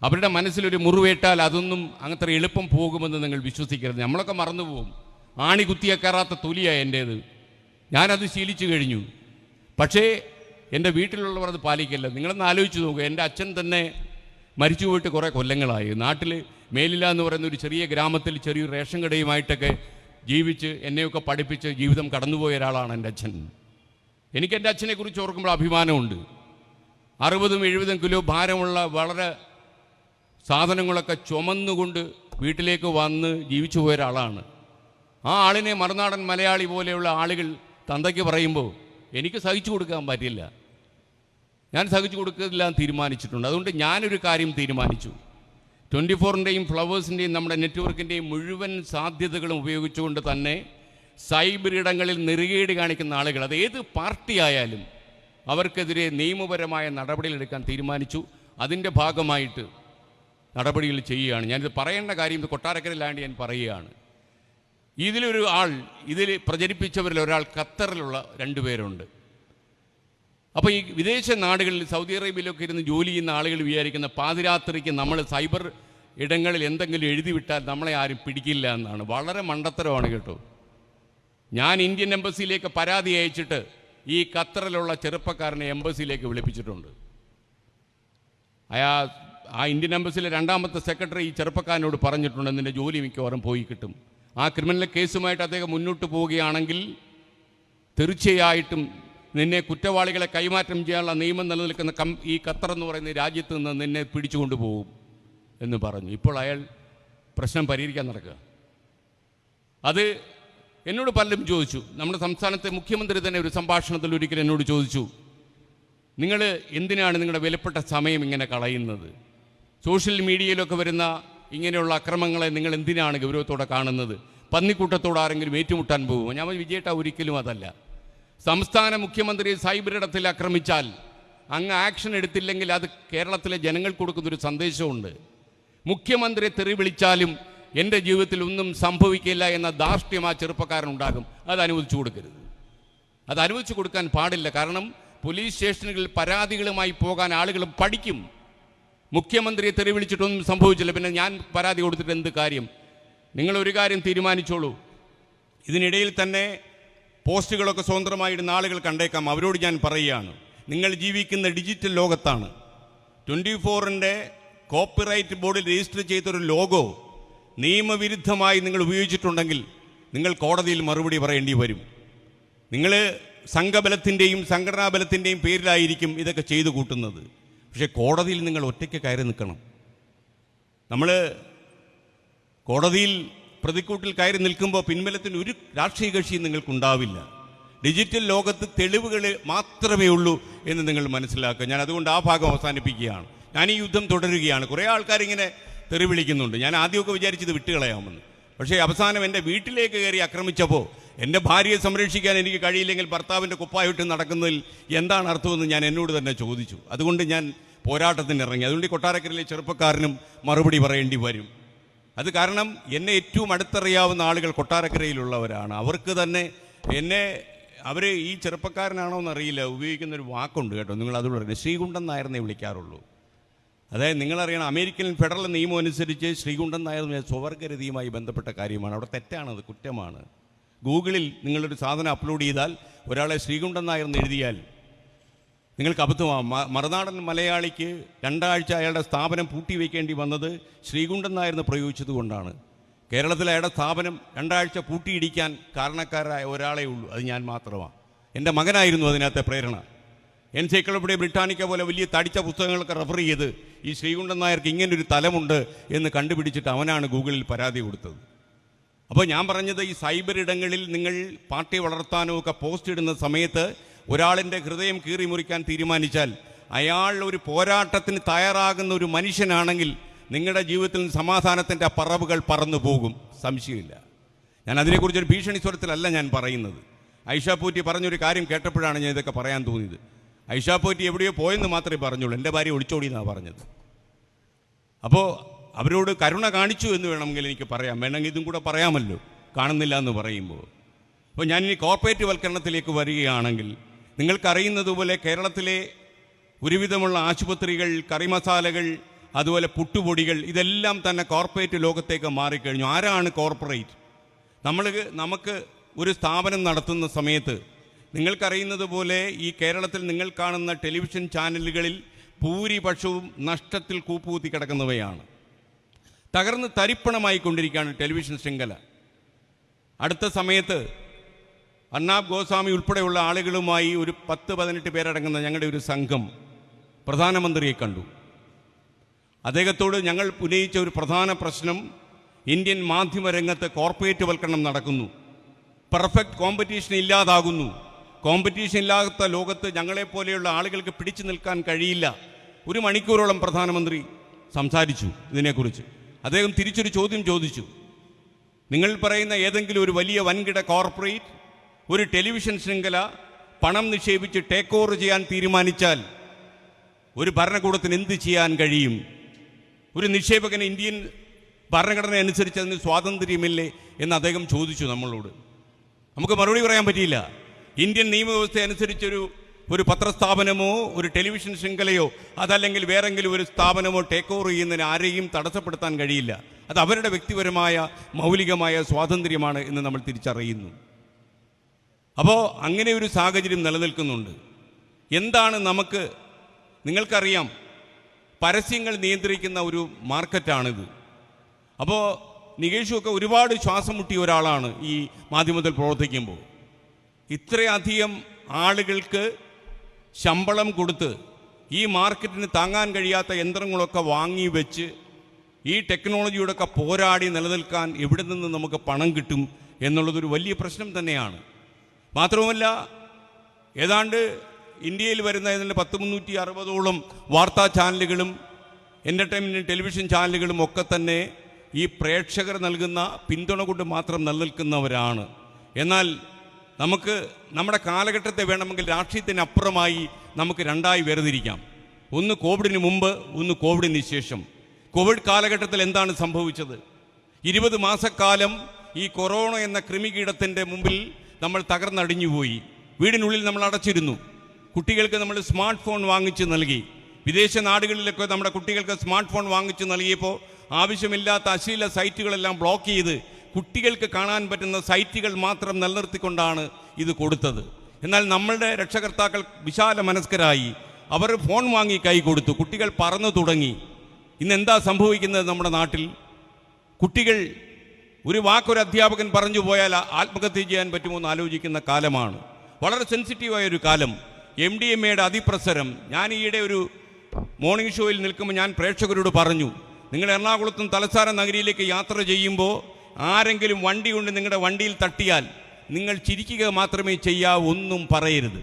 അവരുടെ മനസ്സിലൊരു മുറിവേറ്റാൽ അതൊന്നും അങ്ങനത്തെ എളുപ്പം പോകുമെന്ന് നിങ്ങൾ വിശ്വസിക്കരുത്. നമ്മളൊക്കെ മറന്നുപോകും. ആണി കുത്തിയ കയറാത്ത തൊലിയാണ് എൻ്റേത്. ഞാനത് ശീലിച്ചു കഴിഞ്ഞു. പക്ഷേ എൻ്റെ വീട്ടിലുള്ളവർ അത് പാലിക്കില്ല. നിങ്ങളൊന്ന് ആലോചിച്ച് നോക്കുക. എൻ്റെ അച്ഛൻ തന്നെ മരിച്ചു പോയിട്ട് കുറേ കൊല്ലങ്ങളായി. നാട്ടിൽ മേലില എന്ന് പറയുന്ന ഒരു ചെറിയ ഗ്രാമത്തിൽ ചെറിയൊരു റേഷൻ കടയുമായിട്ടൊക്കെ ജീവിച്ച് എന്നെയൊക്കെ പഠിപ്പിച്ച് ജീവിതം കടന്നുപോയ ഒരാളാണ് എൻ്റെ അച്ഛൻ. എനിക്ക് എൻ്റെ അച്ഛനെക്കുറിച്ച് ഓർക്കുമ്പോൾ അഭിമാനമുണ്ട്. 60-70 കിലോ ഭാരമുള്ള വളരെ സാധനങ്ങളൊക്കെ ചുമന്നുകൊണ്ട് വീട്ടിലേക്ക് വന്ന് ജീവിച്ചു പോയ ഒരാളാണ്. ആ ആളിനെ മറുനാടൻ മലയാളി പോലെയുള്ള ആളുകൾ തന്തയ്ക്ക് പറയുമ്പോൾ എനിക്ക് സഹിച്ചു കൊടുക്കാൻ പറ്റില്ല. ഞാൻ സഹിച്ചു കൊടുക്കില്ല എന്ന് തീരുമാനിച്ചിട്ടുണ്ട്. അതുകൊണ്ട് ഞാനൊരു കാര്യം തീരുമാനിച്ചു. 24-ൻ്റെയും ഫ്ലവേഴ്സിൻ്റെയും നമ്മുടെ നെറ്റ്വർക്കിൻ്റെയും മുഴുവൻ സാധ്യതകളും ഉപയോഗിച്ചുകൊണ്ട് തന്നെ സൈബർ ഇടങ്ങളിൽ നെറുകേട് കാണിക്കുന്ന ആളുകൾ, അത് ഏത് പാർട്ടി ആയാലും, അവർക്കെതിരെ നിയമപരമായ നടപടികളെടുക്കാൻ തീരുമാനിച്ചു. അതിൻ്റെ ഭാഗമായിട്ട് നടപടികൾ ചെയ്യുകയാണ്. ഞാനിത് പറയേണ്ട കാര്യം ഇത് കൊട്ടാരക്കരയിലാണ്ട് ഞാൻ പറയുകയാണ്. ഇതിലൊരു ആൾ, ഇതിൽ പ്രചരിപ്പിച്ചവരിൽ ഒരാൾ ഖത്തറിലുള്ള 2 പേരുണ്ട്. അപ്പോൾ ഈ വിദേശ നാടുകളിൽ സൗദി അറേബ്യയിലൊക്കെ ഇരുന്ന് ജോലി ചെയ്യുന്ന ആളുകൾ വിചാരിക്കുന്ന പാതിരാത്രിക്ക് നമ്മൾ സൈബർ ഇടങ്ങളിൽ എന്തെങ്കിലും എഴുതി വിട്ടാൽ നമ്മളെ ആരും പിടിക്കില്ല എന്നാണ്. വളരെ മണ്ടത്തരമാണ് കേട്ടോ. ഞാൻ ഇന്ത്യൻ എംബസിയിലേക്ക് പരാതി അയച്ചിട്ട് ഈ ഖത്തറിലുള്ള ചെറുപ്പക്കാരനെ എംബസിയിലേക്ക് വിളിപ്പിച്ചിട്ടുണ്ട്. ആ ഇന്ത്യൻ എംബസിയിലെ 2ാമത്തെ സെക്രട്ടറി ഈ ചെറുപ്പക്കാരനോട് പറഞ്ഞിട്ടുണ്ട്, നിൻ്റെ ജോലി മിക്കവാറും പോയി കിട്ടും. ആ ക്രിമിനൽ കേസുമായിട്ട് അദ്ദേഹം മുന്നോട്ട് പോവുകയാണെങ്കിൽ തീർച്ചയായിട്ടും നിന്നെ കുറ്റവാളികളെ കൈമാറ്റം ചെയ്യാനുള്ള നിയമം നിലനിൽക്കുന്ന ഈ ഖത്തർ എന്ന് പറയുന്ന രാജ്യത്ത് നിന്ന് നിന്നെ പിടിച്ചുകൊണ്ട് പോകും എന്ന് പറഞ്ഞു. ഇപ്പോൾ അയാൾ പ്രശ്നം പരിഹരിക്കാൻ നടക്കുക. അത് എന്നോട് പലരും ചോദിച്ചു. നമ്മുടെ സംസ്ഥാനത്തെ മുഖ്യമന്ത്രി തന്നെ ഒരു സംഭാഷണത്തിൽ ഒരിക്കൽ എന്നോട് ചോദിച്ചു, നിങ്ങൾ എന്തിനാണ് നിങ്ങളുടെ വിലപ്പെട്ട സമയം ഇങ്ങനെ കളയുന്നത്? സോഷ്യൽ മീഡിയയിലൊക്കെ വരുന്ന ഇങ്ങനെയുള്ള അക്രമങ്ങളെ നിങ്ങൾ എന്തിനാണ് ഗൗരവത്തോടെ കാണുന്നത്? പന്നിക്കൂട്ടത്തോട് ആരെങ്കിലും ഏറ്റുമുട്ടാൻ പോകുമോ? ഞാൻ വിജയേട്ട ഒരിക്കലും അതല്ല. സംസ്ഥാന മുഖ്യമന്ത്രി സൈബർ ഇടത്തിൽ ആക്രമിച്ചാൽ അങ്ങ് ആക്ഷൻ എടുത്തില്ലെങ്കിൽ അത് കേരളത്തിലെ ജനങ്ങൾക്ക് കൊടുക്കുന്നൊരു സന്ദേശമുണ്ട്. മുഖ്യമന്ത്രി തെറി വിളിച്ചാലും എൻ്റെ ജീവിതത്തിൽ ഒന്നും സംഭവിക്കില്ല എന്ന ധാർഷ്ട്യം ആ ചെറുപ്പക്കാരനുണ്ടാകും. അത് അനുവദിച്ചു കൊടുക്കരുത്. അത് അനുവദിച്ചു കൊടുക്കാൻ പാടില്ല. കാരണം പോലീസ് സ്റ്റേഷനുകളിൽ പരാതികളുമായി പോകാൻ ആളുകൾ പഠിക്കും. മുഖ്യമന്ത്രിയെ തെറി വിളിച്ചിട്ടൊന്നും സംഭവിച്ചില്ല, പിന്നെ ഞാൻ പരാതി കൊടുത്തിട്ട് എന്ത് കാര്യം? നിങ്ങളൊരു കാര്യം തീരുമാനിച്ചോളൂ. ഇതിനിടയിൽ തന്നെ പോസ്റ്റുകളൊക്കെ സ്വതന്ത്രമായിടുന്ന ആളുകൾ കണ്ടേക്കാം. അവരോട് ഞാൻ പറയുകയാണ്, നിങ്ങൾ ജീവിക്കുന്ന ഡിജിറ്റൽ ലോകത്താണ്. 24-ൻ്റെ കോപ്പിറൈറ്റ് ബോർഡിൽ രജിസ്റ്റർ ചെയ്തൊരു ലോഗോ നിയമവിരുദ്ധമായി നിങ്ങൾ ഉപയോഗിച്ചിട്ടുണ്ടെങ്കിൽ നിങ്ങൾ കോടതിയിൽ മറുപടി പറയേണ്ടി വരും. നിങ്ങൾ സംഘബലത്തിൻ്റെയും സംഘടനാബലത്തിൻ്റെയും പേരിലായിരിക്കും ഇതൊക്കെ ചെയ്തു കൂട്ടുന്നത്. പക്ഷേ കോടതിയിൽ നിങ്ങൾ ഒറ്റയ്ക്ക് കയറി നിൽക്കണം. നമ്മൾ കോടതിയിൽ പ്രതിക്കൂട്ടിൽ കയറി നിൽക്കുമ്പോൾ പിൻബലത്തിന് ഒരു രാഷ്ട്രീയ കക്ഷിയും നിങ്ങൾക്കുണ്ടാവില്ല. ഡിജിറ്റൽ ലോകത്ത് തെളിവുകൾ മാത്രമേ ഉള്ളൂ എന്ന് നിങ്ങൾ മനസ്സിലാക്കുക. ഞാൻ അതുകൊണ്ട് ആ ഭാഗം അവസാനിപ്പിക്കുകയാണ്. ഞാൻ ഈ യുദ്ധം തുടരുകയാണ്. കുറേ ആൾക്കാരിങ്ങനെ തെറി വിളിക്കുന്നുണ്ട്. ഞാൻ ആദ്യമൊക്കെ വിചാരിച്ചത് വിട്ടുകളയാമെന്ന്. പക്ഷേ അവസാനം എൻ്റെ വീട്ടിലേക്ക് കയറി ആക്രമിച്ചപ്പോൾ എൻ്റെ ഭാര്യയെ സംരക്ഷിക്കാൻ എനിക്ക് കഴിയില്ലെങ്കിൽ ഭർത്താവിൻ്റെ കുപ്പായിട്ട് നടക്കുന്നതിൽ എന്താണ് അർത്ഥമെന്ന് ഞാൻ എന്നോട് തന്നെ ചോദിച്ചു. അതുകൊണ്ട് ഞാൻ പോരാട്ടത്തിന് ഇറങ്ങി. അതുകൊണ്ട് കൊട്ടാരക്കരയിലെ ചെറുപ്പക്കാരനും മറുപടി പറയേണ്ടി വരും. അത് കാരണം എന്നെ ഏറ്റവും അടുത്തറിയാവുന്ന ആളുകൾ കൊട്ടാരക്കരയിലുള്ളവരാണ്. അവർക്ക് തന്നെ അവർ ഈ ചെറുപ്പക്കാരനാണോ എന്നറിയില്ല, ഉപയോഗിക്കുന്നൊരു വാക്കുണ്ട് കേട്ടോ. നിങ്ങൾ അതുകൊണ്ട് പറയുന്നത് ശ്രീകുണ്ടൻ നായരെന്നേ വിളിക്കാറുള്ളൂ. അതായത് നിങ്ങളറിയണം, അമേരിക്കൻ ഫെഡറൽ നിയമം അനുസരിച്ച് ശ്രീകുണ്ടൻ നായർ സ്വവർഗരതിയുമായി ബന്ധപ്പെട്ട കാര്യമാണ്. അവിടെ തെറ്റാണത്, കുറ്റമാണ്. ഗൂഗിളിൽ നിങ്ങളൊരു സാധനം അപ്ലോഡ് ചെയ്താൽ ഒരാളെ ശ്രീകുണ്ടൻ നായർ എന്ന് എഴുതിയാൽ നിങ്ങൾക്ക് അബദ്ധമാകും. മറുനാടൻ മലയാളിക്ക് 2 ആഴ്ച അയാളുടെ സ്ഥാപനം പൂട്ടിവെക്കേണ്ടി വന്നത് ശ്രീകുണ്ടൻ നായർ എന്ന് പ്രയോഗിച്ചത് കൊണ്ടാണ്. കേരളത്തിലെ അയാളുടെ സ്ഥാപനം 2 ആഴ്ച പൂട്ടിയിടിക്കാൻ കാരണക്കാരായ ഒരാളേ ഉള്ളൂ, അത് ഞാൻ മാത്രമാണ്. എൻ്റെ മകനായിരുന്നു അതിനകത്തെ പ്രേരണ. എൻസൈക്ലോപീഡിയ ബ്രിട്ടാനിക്ക പോലെ വലിയ തടിച്ച പുസ്തകങ്ങളൊക്കെ റെഫർ ചെയ്ത് ഈ ശ്രീകുണ്ടൻ നായർക്ക് ഇങ്ങനൊരു തലമുണ്ട് എന്ന് കണ്ടുപിടിച്ചിട്ട് അവനാണ് ഗൂഗിളിൽ പരാതി കൊടുത്തത്. അപ്പോൾ ഞാൻ പറഞ്ഞത്, ഈ സൈബർ ഇടങ്ങളിൽ നിങ്ങൾ പാർട്ടി വളർത്താനോ ഒക്കെ പോസ്റ്റ് ഇടുന്ന സമയത്ത് ഒരാളിൻ്റെ ഹൃദയം കീറി മുറിക്കാൻ തീരുമാനിച്ചാൽ അയാൾ ഒരു പോരാട്ടത്തിന് തയ്യാറാകുന്ന ഒരു മനുഷ്യനാണെങ്കിൽ നിങ്ങളുടെ ജീവിതത്തിൽ സമാധാനത്തിൻ്റെ പറവുകൾ പറന്നു പോകും, സംശയമില്ല. ഞാൻ അതിനെക്കുറിച്ചൊരു ഭീഷണി സ്വരത്തിലല്ല ഞാൻ പറയുന്നത്. ഐഷ പോറ്റി പറഞ്ഞൊരു കാര്യം കേട്ടപ്പോഴാണ് ഞാൻ ഇതൊക്കെ പറയാൻ തോന്നിയത്. ഐഷ പോറ്റി എവിടെയോ പോയെന്ന് മാത്രമേ പറഞ്ഞുള്ളൂ, എൻ്റെ ഭാര്യ ഒളിച്ചോടി എന്നാണ് പറഞ്ഞത്. അപ്പോൾ അവരോട് കരുണ കാണിച്ചു എന്ന് വേണമെങ്കിൽ എനിക്ക് പറയാം, വേണമെങ്കിൽ ഇതും കൂടെ പറയാമല്ലോ, കാണുന്നില്ല എന്ന് പറയുമ്പോൾ. അപ്പോൾ ഞാനിനി കോർപ്പറേറ്റ് വൽക്കരണത്തിലേക്ക് വരികയാണെങ്കിൽ, നിങ്ങൾക്കറിയുന്നതുപോലെ കേരളത്തിലെ ഒരുവിധമുള്ള ആശുപത്രികൾ, കറിമസാലകൾ, അതുപോലെ പുട്ടുപൊടികൾ, ഇതെല്ലാം തന്നെ കോർപ്പറേറ്റ് ലോകത്തേക്ക് മാറിക്കഴിഞ്ഞു. ആരാണ് കോർപ്പറേറ്റ്? നമുക്ക് ഒരു സ്ഥാപനം നടത്തുന്ന സമയത്ത് നിങ്ങൾക്കറിയുന്നത് പോലെ ഈ കേരളത്തിൽ നിങ്ങൾ കാണുന്ന ടെലിവിഷൻ ചാനലുകളിൽ ഭൂരിപക്ഷവും നഷ്ടത്തിൽ കൂപ്പുകുത്തി കിടക്കുന്നവയാണ്. തകർന്ന് തരിപ്പണമായി കൊണ്ടിരിക്കുകയാണ് ടെലിവിഷൻ ശൃംഖല. അടുത്ത സമയത്ത് അർണാബ് ഗോസ്വാമി ഉൾപ്പെടെയുള്ള ആളുകളുമായി ഒരു 10-18 പേരടങ്ങുന്ന ഞങ്ങളുടെ ഒരു സംഘം പ്രധാനമന്ത്രിയെ കണ്ടു. അദ്ദേഹത്തോട് ഞങ്ങൾ ഉന്നയിച്ച ഒരു പ്രധാന പ്രശ്നം, ഇന്ത്യൻ മാധ്യമരംഗത്ത് കോർപ്പറേറ്റ് വൽക്കരണം നടക്കുന്നു, പെർഫെക്റ്റ് കോമ്പറ്റീഷൻ ഇല്ലാതാകുന്നു, കോമ്പറ്റീഷൻ ഇല്ലാത്ത ലോകത്ത് ഞങ്ങളെപ്പോലെയുള്ള ആളുകൾക്ക് പിടിച്ചു നിൽക്കാൻ കഴിയില്ല. 1 മണിക്കൂറോളം പ്രധാനമന്ത്രി സംസാരിച്ചു ഇതിനെക്കുറിച്ച്. അദ്ദേഹം തിരിച്ചൊരു ചോദ്യം ചോദിച്ചു. നിങ്ങൾ പറയുന്ന ഏതെങ്കിലും ഒരു വലിയ വൻകിട കോർപ്പറേറ്റ് ഒരു ടെലിവിഷൻ ശൃംഖല പണം നിക്ഷേപിച്ച് ടേക്ക് ഓവർ ചെയ്യാൻ തീരുമാനിച്ചാൽ ഒരു ഭരണകൂടത്തിന് എന്ത് ചെയ്യാൻ കഴിയും? ഒരു നിക്ഷേപകന് ഇന്ത്യൻ ഭരണഘടന അനുസരിച്ച് അതിന് സ്വാതന്ത്ര്യമില്ലേ എന്ന് അദ്ദേഹം ചോദിച്ചു നമ്മളോട്. നമുക്ക് മറുപടി പറയാൻ പറ്റിയില്ല. ഇന്ത്യൻ നിയമവ്യവസ്ഥ അനുസരിച്ചൊരു പത്രസ്ഥാപനമോ ഒരു ടെലിവിഷൻ ശൃംഖലയോ അതല്ലെങ്കിൽ വേറെങ്കിലും ഒരു സ്ഥാപനമോ ടേക്ക് ഓവർ ചെയ്യുന്നതിന് ആരെയും തടസ്സപ്പെടുത്താൻ കഴിയില്ല. അത് അവരുടെ വ്യക്തിപരമായ മൗലികമായ സ്വാതന്ത്ര്യമാണ് എന്ന് നമ്മൾ തിരിച്ചറിയുന്നു. അപ്പോൾ അങ്ങനെ ഒരു സാഹചര്യം നിലനിൽക്കുന്നുണ്ട്. എന്താണ് നിങ്ങൾക്കറിയാം, പരസ്യങ്ങൾ നിയന്ത്രിക്കുന്ന ഒരു മാർക്കറ്റാണിത്. അപ്പോൾ നികേഷുമൊക്കെ ഒരുപാട് ശ്വാസം മുട്ടിയ ഒരാളാണ് ഈ മാധ്യമത്തിൽ പ്രവർത്തിക്കുമ്പോൾ. ഇത്രയധികം ആളുകൾക്ക് ശമ്പളം കൊടുത്ത് ഈ മാർക്കറ്റിന് താങ്ങാൻ കഴിയാത്ത യന്ത്രങ്ങളൊക്കെ വാങ്ങി വെച്ച് ഈ ടെക്നോളജിയോടൊക്കെ പോരാടി നിലനിൽക്കാൻ എവിടെ നിന്ന് നമുക്ക് പണം കിട്ടും എന്നുള്ളതൊരു വലിയ പ്രശ്നം തന്നെയാണ്. മാത്രവുമല്ല, ഏതാണ്ട് ഇന്ത്യയിൽ വരുന്ന ഏതാണ്ട് 360ഓളം വാർത്താ ചാനലുകളും എൻ്റർടൈൻമെൻറ്റ് ടെലിവിഷൻ ചാനലുകളും ഒക്കെ തന്നെ ഈ പ്രേക്ഷകർ നൽകുന്ന പിന്തുണ കൊണ്ട് മാത്രം നിലനിൽക്കുന്നവരാണ്. എന്നാൽ നമ്മുടെ കാലഘട്ടത്തെ വേണമെങ്കിൽ രാഷ്ട്രീയത്തിനപ്പുറമായി നമുക്ക് രണ്ടായി വേർതിരിക്കാം. ഒന്ന് കോവിഡിന് മുമ്പ്, ഒന്ന് കോവിഡിന് ശേഷം. കോവിഡ് കാലഘട്ടത്തിൽ എന്താണ് സംഭവിച്ചത്? 20 മാസക്കാലം ഈ കൊറോണ എന്ന കൃമികീടത്തിൻ്റെ മുമ്പിൽ നമ്മൾ തകർന്നടിഞ്ഞുപോയി. വീടിനുള്ളിൽ നമ്മൾ അടച്ചിരുന്നു. കുട്ടികൾക്ക് നമ്മൾ സ്മാർട്ട് ഫോൺ വാങ്ങിച്ച് നൽകി. വിദേശ നാടുകളിലൊക്കെ നമ്മുടെ കുട്ടികൾക്ക് സ്മാർട്ട് ഫോൺ വാങ്ങിച്ച് നൽകിയപ്പോൾ ആവശ്യമില്ലാത്ത അശ്ലീല സൈറ്റുകളെല്ലാം ബ്ലോക്ക് ചെയ്ത് കുട്ടികൾക്ക് കാണാൻ പറ്റുന്ന സൈറ്റുകൾ മാത്രം നിലനിർത്തിക്കൊണ്ടാണ് ഇത് കൊടുത്തത്. എന്നാൽ നമ്മളുടെ രക്ഷകർത്താക്കൾ വിശാല മനസ്കരായി അവർ ഫോൺ വാങ്ങി കൈ കൊടുത്തു. കുട്ടികൾ പറന്നു തുടങ്ങി. ഇന്നെന്താ സംഭവിക്കുന്നത് നമ്മുടെ നാട്ടിൽ? കുട്ടികൾ ഒരു അധ്യാപകൻ പറഞ്ഞു പോയാൽ ആത്മഹത്യ ചെയ്യാൻ പറ്റുമോ എന്ന് ആലോചിക്കുന്ന കാലമാണ്. വളരെ സെൻസിറ്റീവായ ഒരു കാലം. MDMAയുടെ അതിപ്രസരം. ഞാൻ ഈയിടെ ഒരു മോർണിംഗ് ഷോയിൽ നിൽക്കുമ്പോൾ ഞാൻ പ്രേക്ഷകരോട് പറഞ്ഞു, നിങ്ങൾ എറണാകുളത്തും തലസ്ഥാന നഗരിയിലേക്ക് യാത്ര ചെയ്യുമ്പോൾ ആരെങ്കിലും വണ്ടി കൊണ്ട് നിങ്ങളുടെ വണ്ടിയിൽ തട്ടിയാൽ നിങ്ങൾ ചിരിക്കുക മാത്രമേ ചെയ്യാവൂ, ഒന്നും പറയരുത്.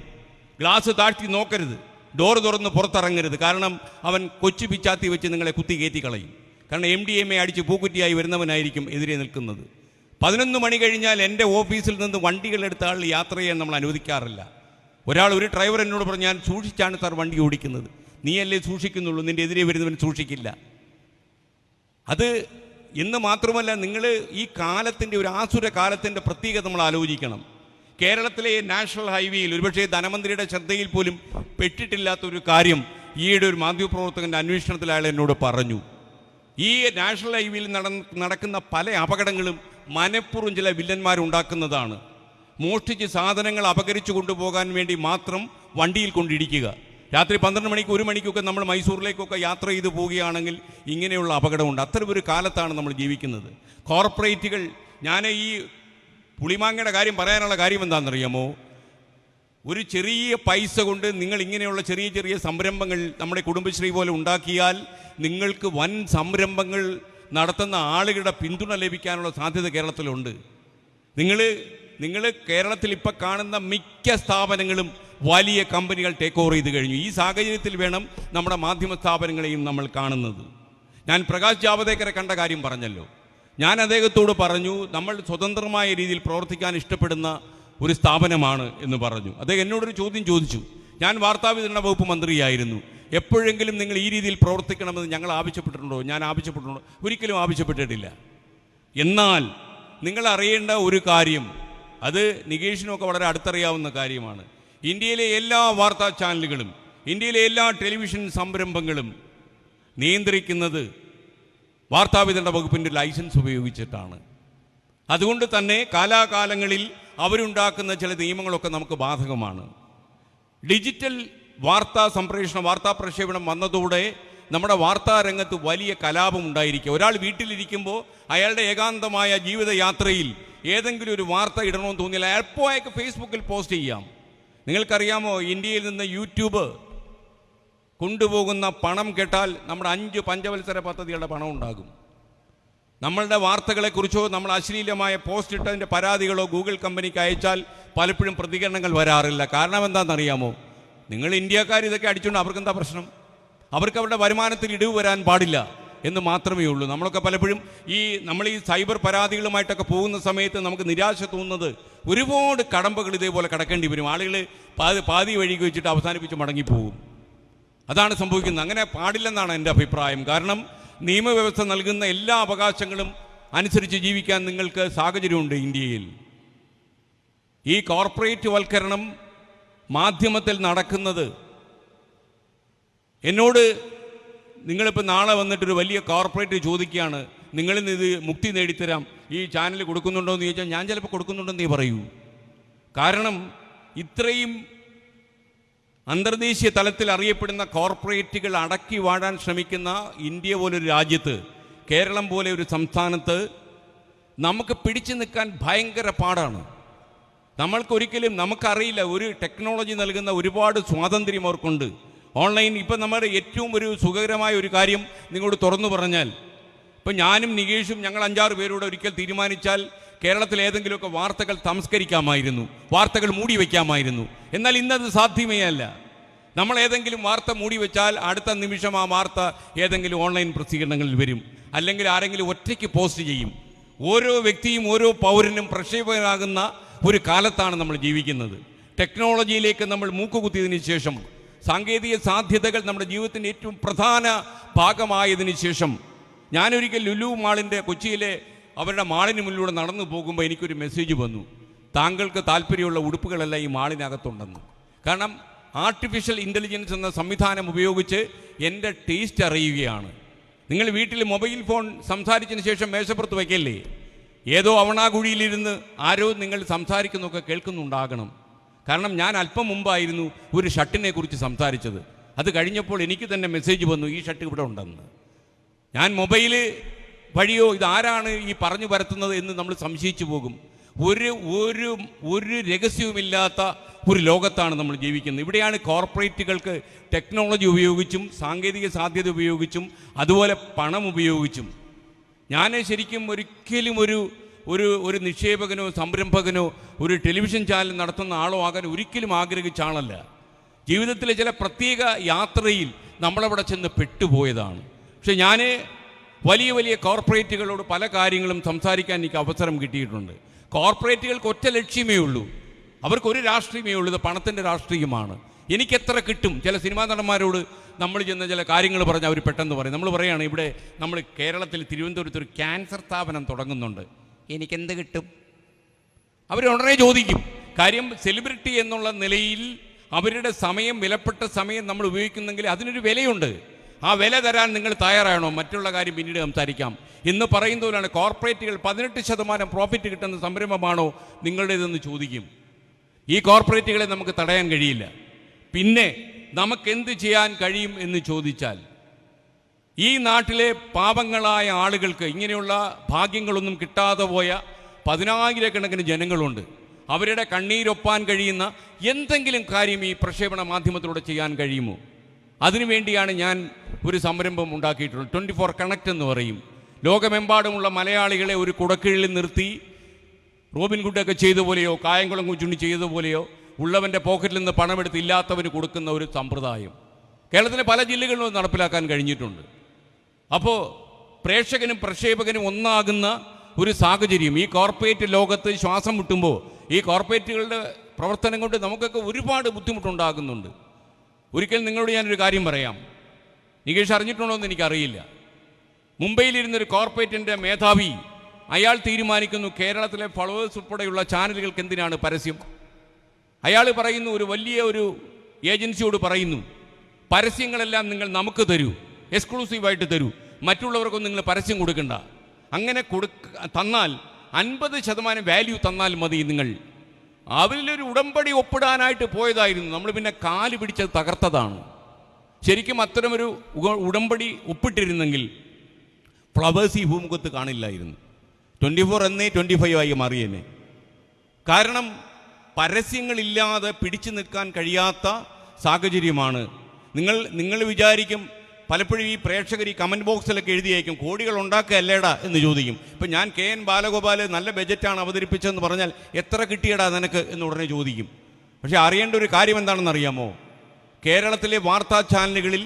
ഗ്ലാസ് താഴ്ത്തി നോക്കരുത്, ഡോർ തുറന്ന് പുറത്തിറങ്ങരുത്. കാരണം അവൻ കൊച്ചു പിച്ചാത്തി വെച്ച് നിങ്ങളെ കുത്തി കയറ്റി കളയും. കാരണം MDMA അടിച്ച് പൂക്കുറ്റിയായി വരുന്നവനായിരിക്കും എതിരെ നിൽക്കുന്നത്. 11 മണി കഴിഞ്ഞാൽ എൻ്റെ ഓഫീസിൽ നിന്ന് വണ്ടികളെടുത്ത ആൾ യാത്ര ചെയ്യാൻ നമ്മൾ അനുവദിക്കാറില്ല. ഒരു ഡ്രൈവർ എന്നോട് പറഞ്ഞു, ഞാൻ സൂക്ഷിച്ചാണ് സാർ വണ്ടി ഓടിക്കുന്നത്. നീയല്ലേ സൂക്ഷിക്കുന്നുള്ളൂ, നിൻ്റെ എതിരെ വരുന്നവൻ സൂക്ഷിക്കില്ല. അത് എന്ന് മാത്രമല്ല, നിങ്ങൾ ഈ കാലത്തിൻ്റെ ഒരു ആസുര കാലത്തിൻ്റെ പ്രത്യേകത നമ്മൾ ആലോചിക്കണം. കേരളത്തിലെ നാഷണൽ ഹൈവേയിൽ ഒരുപക്ഷേ ധനമന്ത്രിയുടെ ശ്രദ്ധയിൽ പോലും പെട്ടിട്ടില്ലാത്തൊരു കാര്യം ഈയിടെ ഒരു മാധ്യമപ്രവർത്തകൻ്റെ അന്വേഷണത്തിൽ അയാൾ എന്നോട് പറഞ്ഞു. ഈ നാഷണൽ ഹൈവേയിൽ നടക്കുന്ന പല അപകടങ്ങളും മനഃപൂർവ്വം ചില വില്ലന്മാരുണ്ടാക്കുന്നതാണ്. മോഷ്ടിച്ച് സാധനങ്ങൾ അപകരിച്ചു കൊണ്ടുപോകാൻ വേണ്ടി മാത്രം വണ്ടിയിൽ കൊണ്ടിടിക്കുക. രാത്രി 12 മണിക്ക് 1 മണിക്കൊക്കെ നമ്മൾ മൈസൂരിലേക്കൊക്കെ യാത്ര ചെയ്ത് പോവുകയാണെങ്കിൽ ഇങ്ങനെയുള്ള അപകടമുണ്ട്. അത്തരമൊരു കാലത്താണ് നമ്മൾ ജീവിക്കുന്നത്. കോർപ്പറേറ്റുകൾ, ഞാൻ ഈ പുളിമാങ്ങയുടെ കാര്യം പറയാനുള്ള കാര്യം എന്താണെന്നറിയാമോ? ഒരു ചെറിയ പൈസ കൊണ്ട് നിങ്ങൾ ഇങ്ങനെയുള്ള ചെറിയ ചെറിയ സംരംഭങ്ങൾ നമ്മുടെ കുടുംബശ്രീ പോലെ ഉണ്ടാക്കിയാൽ നിങ്ങൾക്ക് വൻ സംരംഭങ്ങൾ നടത്തുന്ന ആളുകളുടെ പിന്തുണ ലഭിക്കാനുള്ള സാധ്യത കേരളത്തിലുണ്ട്. നിങ്ങൾ കേരളത്തിൽ ഇപ്പോൾ കാണുന്ന മിക്ക സ്ഥാപനങ്ങളും വലിയ കമ്പനികൾ ടേക്ക് ഓവർ ചെയ്ത് കഴിഞ്ഞു. ഈ സാഹചര്യത്തിൽ വേണം നമ്മുടെ മാധ്യമ സ്ഥാപനങ്ങളെയും നമ്മൾ കാണുന്നത്. ഞാൻ പ്രകാശ് ജാവദേക്കറെ കണ്ട കാര്യം പറഞ്ഞല്ലോ. ഞാൻ അദ്ദേഹത്തോട് പറഞ്ഞു, നമ്മൾ സ്വതന്ത്രമായ രീതിയിൽ പ്രവർത്തിക്കാൻ ഇഷ്ടപ്പെടുന്ന ഒരു സ്ഥാപനമാണ് എന്ന് പറഞ്ഞു. അദ്ദേഹം എന്നോടൊരു ചോദ്യം ചോദിച്ചു. ഞാൻ വാർത്താവിതരണ വകുപ്പ് മന്ത്രിയായിരുന്നു. എപ്പോഴെങ്കിലും നിങ്ങൾ ഈ രീതിയിൽ പ്രവർത്തിക്കണമെന്ന് ഞങ്ങൾ ആവശ്യപ്പെട്ടിട്ടുണ്ടോ? ഞാൻ ആവശ്യപ്പെട്ടിട്ടുണ്ടോ? ഒരിക്കലും ആവശ്യപ്പെട്ടിട്ടില്ല. എന്നാൽ നിങ്ങൾ അറിയേണ്ട ഒരു കാര്യം, അത് നികേഷിനൊക്കെ വളരെ അടുത്തറിയാവുന്ന കാര്യമാണ്. ഇന്ത്യയിലെ എല്ലാ വാർത്താ ചാനലുകളും ഇന്ത്യയിലെ എല്ലാ ടെലിവിഷൻ സംരംഭങ്ങളും നിയന്ത്രിക്കുന്നത് വാർത്താവിതരണ വകുപ്പിൻ്റെ ലൈസൻസ് ഉപയോഗിച്ചിട്ടാണ്. അതുകൊണ്ട് തന്നെ കാലാകാലങ്ങളിൽ അവരുണ്ടാക്കുന്ന ചില നിയമങ്ങളൊക്കെ നമുക്ക് ബാധകമാണ്. ഡിജിറ്റൽ വാർത്താ പ്രക്ഷേപണം വന്നതോടെ നമ്മുടെ വാർത്താ രംഗത്ത് വലിയ കലാപം ഉണ്ടായിരിക്കുക. ഒരാൾ വീട്ടിലിരിക്കുമ്പോൾ അയാളുടെ ഏകാന്തമായ ജീവിതയാത്രയിൽ ഏതെങ്കിലും ഒരു വാർത്ത ഇടണമെന്ന് തോന്നിയാൽ എപ്പോൾ അയാൾക്ക് ഫേസ്ബുക്കിൽ പോസ്റ്റ് ചെയ്യാം. നിങ്ങൾക്കറിയാമോ, ഇന്ത്യയിൽ നിന്ന് യൂട്യൂബ് കൊണ്ടുപോകുന്ന പണം കേട്ടാൽ നമ്മുടെ 5 പഞ്ചവത്സര പദ്ധതികളുടെ പണം ഉണ്ടാകും. നമ്മളുടെ വാർത്തകളെക്കുറിച്ചോ നമ്മൾ അശ്ലീലമായ പോസ്റ്റ് ഇട്ടതിൻ്റെ പരാതികളോ ഗൂഗിൾ കമ്പനിക്ക് അയച്ചാൽ പലപ്പോഴും പ്രതികരണങ്ങൾ വരാറില്ല. കാരണം എന്താണെന്നറിയാമോ? നിങ്ങൾ ഇന്ത്യക്കാർ ഇതൊക്കെ അടിച്ചുകൊണ്ട് അവർക്കെന്താ പ്രശ്നം? അവർക്ക് അവരുടെ വരുമാനത്തിൽ ഇടിവ് വരാൻ പാടില്ല എന്ന് മാത്രമേ ഉള്ളൂ. നമ്മളൊക്കെ പലപ്പോഴും നമ്മൾ ഈ സൈബർ പരാതികളുമായിട്ടൊക്കെ പോകുന്ന സമയത്ത് നമുക്ക് നിരാശ തോന്നുന്നത് ഒരുപാട് കടമ്പകൾ ഇതേപോലെ കടക്കേണ്ടി വരും. ആളുകൾ പാതി വഴിക്ക് വെച്ചിട്ട് അവസാനിപ്പിച്ച് മടങ്ങിപ്പോകും. അതാണ് സംഭവിക്കുന്നത്. അങ്ങനെ പാടില്ലെന്നാണ് എൻ്റെ അഭിപ്രായം. കാരണം നിയമവ്യവസ്ഥ നൽകുന്ന എല്ലാ അവകാശങ്ങളും അനുസരിച്ച് ജീവിക്കാൻ നിങ്ങൾക്ക് സാഹചര്യമുണ്ട് ഇന്ത്യയിൽ. ഈ കോർപ്പറേറ്റ് വൽക്കരണം മാധ്യമത്തിൽ നടക്കുന്നത്, എന്നോട് നിങ്ങളിപ്പോൾ നാളെ വന്നിട്ടൊരു വലിയ കോർപ്പറേറ്റ് ചോദിക്കുകയാണ്, നിങ്ങളിൽ നിന്ന് ഇത് മുക്തി നേടിത്തരാം, ഈ ചാനൽ കൊടുക്കുന്നുണ്ടോ എന്ന് ചോദിച്ചാൽ ഞാൻ ചിലപ്പോൾ കൊടുക്കുന്നുണ്ടെന്നേ പറയൂ. കാരണം ഇത്രയും അന്തർദേശീയ തലത്തിൽ അറിയപ്പെടുന്ന കോർപ്പറേറ്റുകൾ അടക്കി വാഴാൻ ശ്രമിക്കുന്ന ഇന്ത്യ പോലൊരു രാജ്യത്ത്, കേരളം പോലെ ഒരു സംസ്ഥാനത്ത് നമുക്ക് പിടിച്ചു നിൽക്കാൻ ഭയങ്കര പാടാണ്. നമ്മൾക്കൊരിക്കലും നമുക്കറിയില്ല, ഒരു ടെക്നോളജി നൽകുന്ന ഒരുപാട് സ്വാതന്ത്ര്യം അവർക്കുണ്ട്. ഓൺലൈൻ ഇപ്പം നമ്മുടെ ഏറ്റവും ഒരു സുഖകരമായ ഒരു കാര്യം നിങ്ങളോട് തുറന്നു പറഞ്ഞാൽ, ഇപ്പം ഞാനും നികേഷും ഞങ്ങൾ 5-6 പേരോട് ഒരിക്കൽ തീരുമാനിച്ചാൽ കേരളത്തിൽ ഏതെങ്കിലുമൊക്കെ വാർത്തകൾ സംസ്കരിക്കാമായിരുന്നു, വാർത്തകൾ മൂടി വയ്ക്കാമായിരുന്നു. എന്നാൽ ഇന്നത് സാധ്യമേ അല്ല. നമ്മൾ ഏതെങ്കിലും വാർത്ത മൂടി വെച്ചാൽ അടുത്ത നിമിഷം ആ വാർത്ത ഏതെങ്കിലും ഓൺലൈൻ പ്രസിദ്ധീകരണങ്ങളിൽ വരും, അല്ലെങ്കിൽ ആരെങ്കിലും ഒറ്റയ്ക്ക് പോസ്റ്റ് ചെയ്യും. ഓരോ വ്യക്തിയും ഓരോ പൗരനും പ്രക്ഷേപകനാകുന്ന ഒരു കാലത്താണ് നമ്മൾ ജീവിക്കുന്നത്. ടെക്നോളജിയിലേക്ക് നമ്മൾ മൂക്കുകുത്തിയതിനു ശേഷം, സാങ്കേതിക സാധ്യതകൾ നമ്മുടെ ജീവിതത്തിൻ്റെ ഏറ്റവും പ്രധാന ഭാഗമായതിനു ശേഷം, ഞാനൊരിക്കൽ ലുലു മാളിൻ്റെ കൊച്ചിയിലെ അവരുടെ മാളിന് മുന്നിലൂടെ നടന്നു പോകുമ്പോൾ എനിക്കൊരു മെസ്സേജ് വന്നു, താങ്കൾക്ക് താല്പര്യമുള്ള ഉടുപ്പുകളെല്ലാം ഈ മാളിനകത്തുണ്ടെന്ന്. കാരണം ആർട്ടിഫിഷ്യൽ ഇൻ്റലിജൻസ് എന്ന സംവിധാനം ഉപയോഗിച്ച് എൻ്റെ ടേസ്റ്റ് അറിയുകയാണ്. നിങ്ങൾ വീട്ടിൽ മൊബൈൽ ഫോൺ സംസാരിച്ചതിന് ശേഷം മേശപ്പുറത്ത് വയ്ക്കല്ലേ, ഏതോ അവണാകുഴിയിലിരുന്ന് ആരോ നിങ്ങൾ സംസാരിക്കുന്നതൊക്കെ കേൾക്കുന്നുണ്ടാകണം. കാരണം ഞാൻ അല്പം മുമ്പായിരുന്നു ഒരു ഷർട്ടിനെ കുറിച്ച് സംസാരിച്ചത്. അത് കഴിഞ്ഞപ്പോൾ എനിക്ക് തന്നെ മെസ്സേജ് വന്നു, ഈ ഷർട്ട് ഇവിടെ ഉണ്ടെന്ന്. ഞാൻ മൊബൈൽ വഴിയോ ഇതാരാണ് ഈ പറഞ്ഞു പരത്തുന്നത് എന്ന് നമ്മൾ സംശയിച്ചു പോകും. ഒരു രഹസ്യവുമില്ലാത്ത ഒരു ലോകത്താണ് നമ്മൾ ജീവിക്കുന്നത്. ഇവിടെയാണ് കോർപ്പറേറ്റുകൾക്ക് ടെക്നോളജി ഉപയോഗിച്ചും സാങ്കേതിക സാധ്യത ഉപയോഗിച്ചും അതുപോലെ പണം ഉപയോഗിച്ചും. ഞാൻ ശരിക്കും ഒരിക്കലും ഒരു നിക്ഷേപകനോ സംരംഭകനോ ഒരു ടെലിവിഷൻ ചാനൽ നടത്തുന്ന ആളോ ആകാൻ ഒരിക്കലും ആഗ്രഹിച്ച ആളല്ല. ജീവിതത്തിലെ ചില പ്രത്യേക യാത്രയിൽ നമ്മളവിടെ ചെന്ന് പെട്ടുപോയതാണ്. പക്ഷെ ഞാൻ വലിയ കോർപ്പറേറ്റുകളോട് പല കാര്യങ്ങളും സംസാരിക്കാൻ എനിക്ക് അവസരം കിട്ടിയിട്ടുണ്ട്. കോർപ്പറേറ്റുകൾക്ക് ഒറ്റ ലക്ഷ്യമേ ഉള്ളൂ, അവർക്കൊരു രാഷ്ട്രീയമേ ഉള്ളൂ, ഇത് പണത്തിൻ്റെ രാഷ്ട്രീയമാണ്. എനിക്കെത്ര കിട്ടും? ചില സിനിമാ നടന്മാരോട് നമ്മൾ ചെന്ന ചില കാര്യങ്ങൾ പറഞ്ഞ് അവർ പെട്ടെന്ന് പറയും. നമ്മൾ പറയുകയാണ്, ഇവിടെ നമ്മൾ കേരളത്തിൽ തിരുവനന്തപുരത്ത് ഒരു ക്യാൻസർ സ്ഥാപനം തുടങ്ങുന്നുണ്ട്, എനിക്കെന്ത് കിട്ടും? അവർ ഉടനെ ചോദിക്കും. കാര്യം സെലിബ്രിറ്റി എന്നുള്ള നിലയിൽ അവരുടെ സമയം, വിലപ്പെട്ട സമയം നമ്മൾ ഉപയോഗിക്കുന്നെങ്കിൽ അതിനൊരു വിലയുണ്ട്. ആ വില തരാൻ നിങ്ങൾ തയ്യാറാണോ? മറ്റുള്ള കാര്യം പിന്നീട് സംസാരിക്കാം എന്ന് പറയുന്നതിലാണ് കോർപ്പറേറ്റുകൾ 18% പ്രോഫിറ്റ് കിട്ടുന്ന സംരംഭമാണോ നിങ്ങളുടേതെന്ന് ചോദിക്കും. ഈ കോർപ്പറേറ്റുകളെ നമുക്ക് തടയാൻ കഴിയില്ല. പിന്നെ നമുക്കെന്ത് ചെയ്യാൻ കഴിയും എന്ന് ചോദിച്ചാൽ, ഈ നാട്ടിലെ പാവങ്ങളായ ആളുകൾക്ക് ഇങ്ങനെയുള്ള ഭാഗ്യങ്ങളൊന്നും കിട്ടാതെ പോയ 10,000-കണക്കിന് ജനങ്ങളുണ്ട്. അവരുടെ കണ്ണീരൊപ്പാൻ കഴിയുന്ന എന്തെങ്കിലും കാര്യം ഈ പ്രക്ഷേപണ മാധ്യമത്തിലൂടെ ചെയ്യാൻ കഴിയുമോ? അതിനുവേണ്ടിയാണ് ഞാൻ ഒരു സംരംഭം ഉണ്ടാക്കിയിട്ടുള്ളത്. 24 കണക്ട് എന്ന് പറയും. ലോകമെമ്പാടുമുള്ള മലയാളികളെ ഒരു കുടക്കീഴിൽ നിർത്തി റോബിൻഹുഡൊക്കെ ചെയ്ത പോലെയോ കായംകുളം കുഞ്ചുണ്ണി ചെയ്ത പോലെയോ ഉള്ളവൻ്റെ പോക്കറ്റിൽ നിന്ന് പണമെടുത്ത് ഇല്ലാത്തവന് കൊടുക്കുന്ന ഒരു സമ്പ്രദായം കേരളത്തിലെ പല ജില്ലകളിലും നടപ്പിലാക്കാൻ കഴിഞ്ഞിട്ടുണ്ട്. അപ്പോൾ പ്രേക്ഷകനും പ്രക്ഷേപകനും ഒന്നാകുന്ന ഒരു സാഹചര്യം ഈ കോർപ്പറേറ്റ് ലോകത്ത് ശ്വാസം മുട്ടുമ്പോൾ ഈ കോർപ്പറേറ്റുകളുടെ പ്രവർത്തനം കൊണ്ട് നമുക്കൊക്കെ ഒരുപാട് ബുദ്ധിമുട്ടുണ്ടാകുന്നുണ്ട്. ഒരിക്കൽ നിങ്ങളോട് ഞാനൊരു കാര്യം പറയാം. നികേഷ് അറിഞ്ഞിട്ടുണ്ടോ എന്ന് എനിക്കറിയില്ല. മുംബൈയിലിരുന്നൊരു കോർപ്പറേറ്റിൻ്റെ മേധാവി, അയാൾ തീരുമാനിക്കുന്നു കേരളത്തിലെ ഫോളോവേഴ്സ് ഉൾപ്പെടെയുള്ള ചാനലുകൾക്ക് എന്തിനാണ് പരസ്യം. അയാൾ പറയുന്നു, ഒരു വലിയ ഒരു ഏജൻസിയോട് പറയുന്നു, പരസ്യങ്ങളെല്ലാം നിങ്ങൾ നമുക്ക് തരൂ, എക്സ്ക്ലൂസീവായിട്ട് തരൂ, മറ്റുള്ളവർക്കൊന്നും നിങ്ങൾ പരസ്യം കൊടുക്കണ്ട. അങ്ങനെ തന്നാൽ 50% വാല്യൂ തന്നാൽ മതി നിങ്ങൾ. അവരിലൊരു ഉടമ്പടി ഒപ്പിടാനായിട്ട് പോയതായിരുന്നു. നമ്മൾ പിന്നെ കാല് പിടിച്ചത് തകർത്തതാണ്. ശരിക്കും അത്തരമൊരു ഉടമ്പടി ഒപ്പിട്ടിരുന്നെങ്കിൽ ഫ്ലവേഴ്സ് ഈ ഭൂമുഖത്ത് കാണില്ലായിരുന്നു. 24 എന്നേ 25 ആയി മാറിയെന്നെ. കാരണം പരസ്യങ്ങളില്ലാതെ പിടിച്ചു നിൽക്കാൻ കഴിയാത്ത സാഹചര്യമാണ്. നിങ്ങൾ വിചാരിക്കും, പലപ്പോഴും ഈ പ്രേക്ഷകർ ഈ കമൻറ്റ് ബോക്സിലൊക്കെ എഴുതിയേക്കും, കോടികൾ ഉണ്ടാക്കുകയല്ലേടാ എന്ന് ചോദിക്കും. ഇപ്പം ഞാൻ KN ബാലഗോപാൽ നല്ല ബജറ്റാണ് അവതരിപ്പിച്ചതെന്ന് പറഞ്ഞാൽ എത്ര കിട്ടിയടാ നിനക്ക് എന്ന് ഉടനെ ചോദിക്കും. പക്ഷേ അറിയേണ്ട ഒരു കാര്യം എന്താണെന്ന് അറിയാമോ? കേരളത്തിലെ വാർത്താ ചാനലുകളിൽ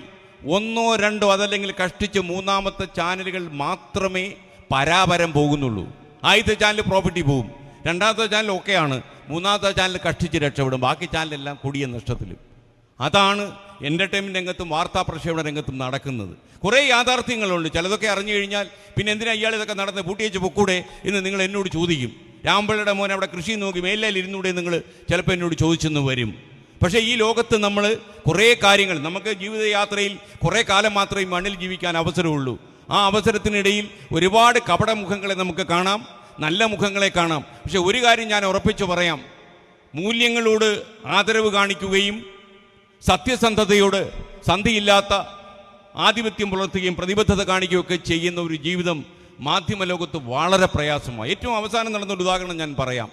1 2 അതല്ലെങ്കിൽ കഷ്ടിച്ച് 3ാമത്തെ ചാനലുകൾ മാത്രമേ പരാപരം പോകുന്നുള്ളൂ. ആദ്യത്തെ ചാനൽ പ്രോഫിറ്റിൽ പോകും, 2ാമത്തെ ചാനൽ ഒക്കെയാണ്, 3ാമത്തെ ചാനൽ കഷ്ടിച്ച് രക്ഷപ്പെടും, ബാക്കി ചാനലെല്ലാം കൊടിയ നഷ്ടത്തിലും. അതാണ് എൻ്റർടൈൻമെൻറ്റ് രംഗത്തും വാർത്താ പ്രക്ഷേപണ രംഗത്തും നടക്കുന്നത്. കുറേ യാഥാർത്ഥ്യങ്ങളുണ്ട്. ചിലതൊക്കെ അറിഞ്ഞു കഴിഞ്ഞാൽ പിന്നെ എന്തിനാ ഇയാൾ ഇതൊക്കെ നടന്ന് പൂട്ടിയേച്ച് പൊക്കൂടെ എന്ന് നിങ്ങൾ എന്നോട് ചോദിക്കും. രാമപിള്ളയുടെ മോൻ അവിടെ കൃഷി നോക്കി മേലിൽ ഇരുന്നൂടെ നിങ്ങൾ ചിലപ്പോൾ എന്നോട് ചോദിച്ചെന്ന് വരും. പക്ഷേ ഈ ലോകത്ത് നമ്മൾ കുറേ കാര്യങ്ങൾ, നമുക്ക് ജീവിതയാത്രയിൽ കുറേ കാലം മാത്രമേ മണ്ണിൽ ജീവിക്കാൻ അവസരമുള്ളൂ. ആ അവസരത്തിനിടയിൽ ഒരുപാട് കപടമുഖങ്ങളെ നമുക്ക് കാണാം, നല്ല മുഖങ്ങളെ കാണാം. പക്ഷെ ഒരു കാര്യം ഞാൻ ഉറപ്പിച്ചു പറയാം, മൂല്യങ്ങളോട് ആദരവ് കാണിക്കുകയും സത്യസന്ധതയോട് സന്ധിയില്ലാത്ത ആധിപത്യം പുലർത്തുകയും പ്രതിബദ്ധത കാണിക്കുകയൊക്കെ ചെയ്യുന്ന ഒരു ജീവിതം മാധ്യമ ലോകത്ത് വളരെ പ്രയാസമാണ്. ഏറ്റവും അവസാനം നടന്നൊരു ഉദാഹരണം ഞാൻ പറയാം.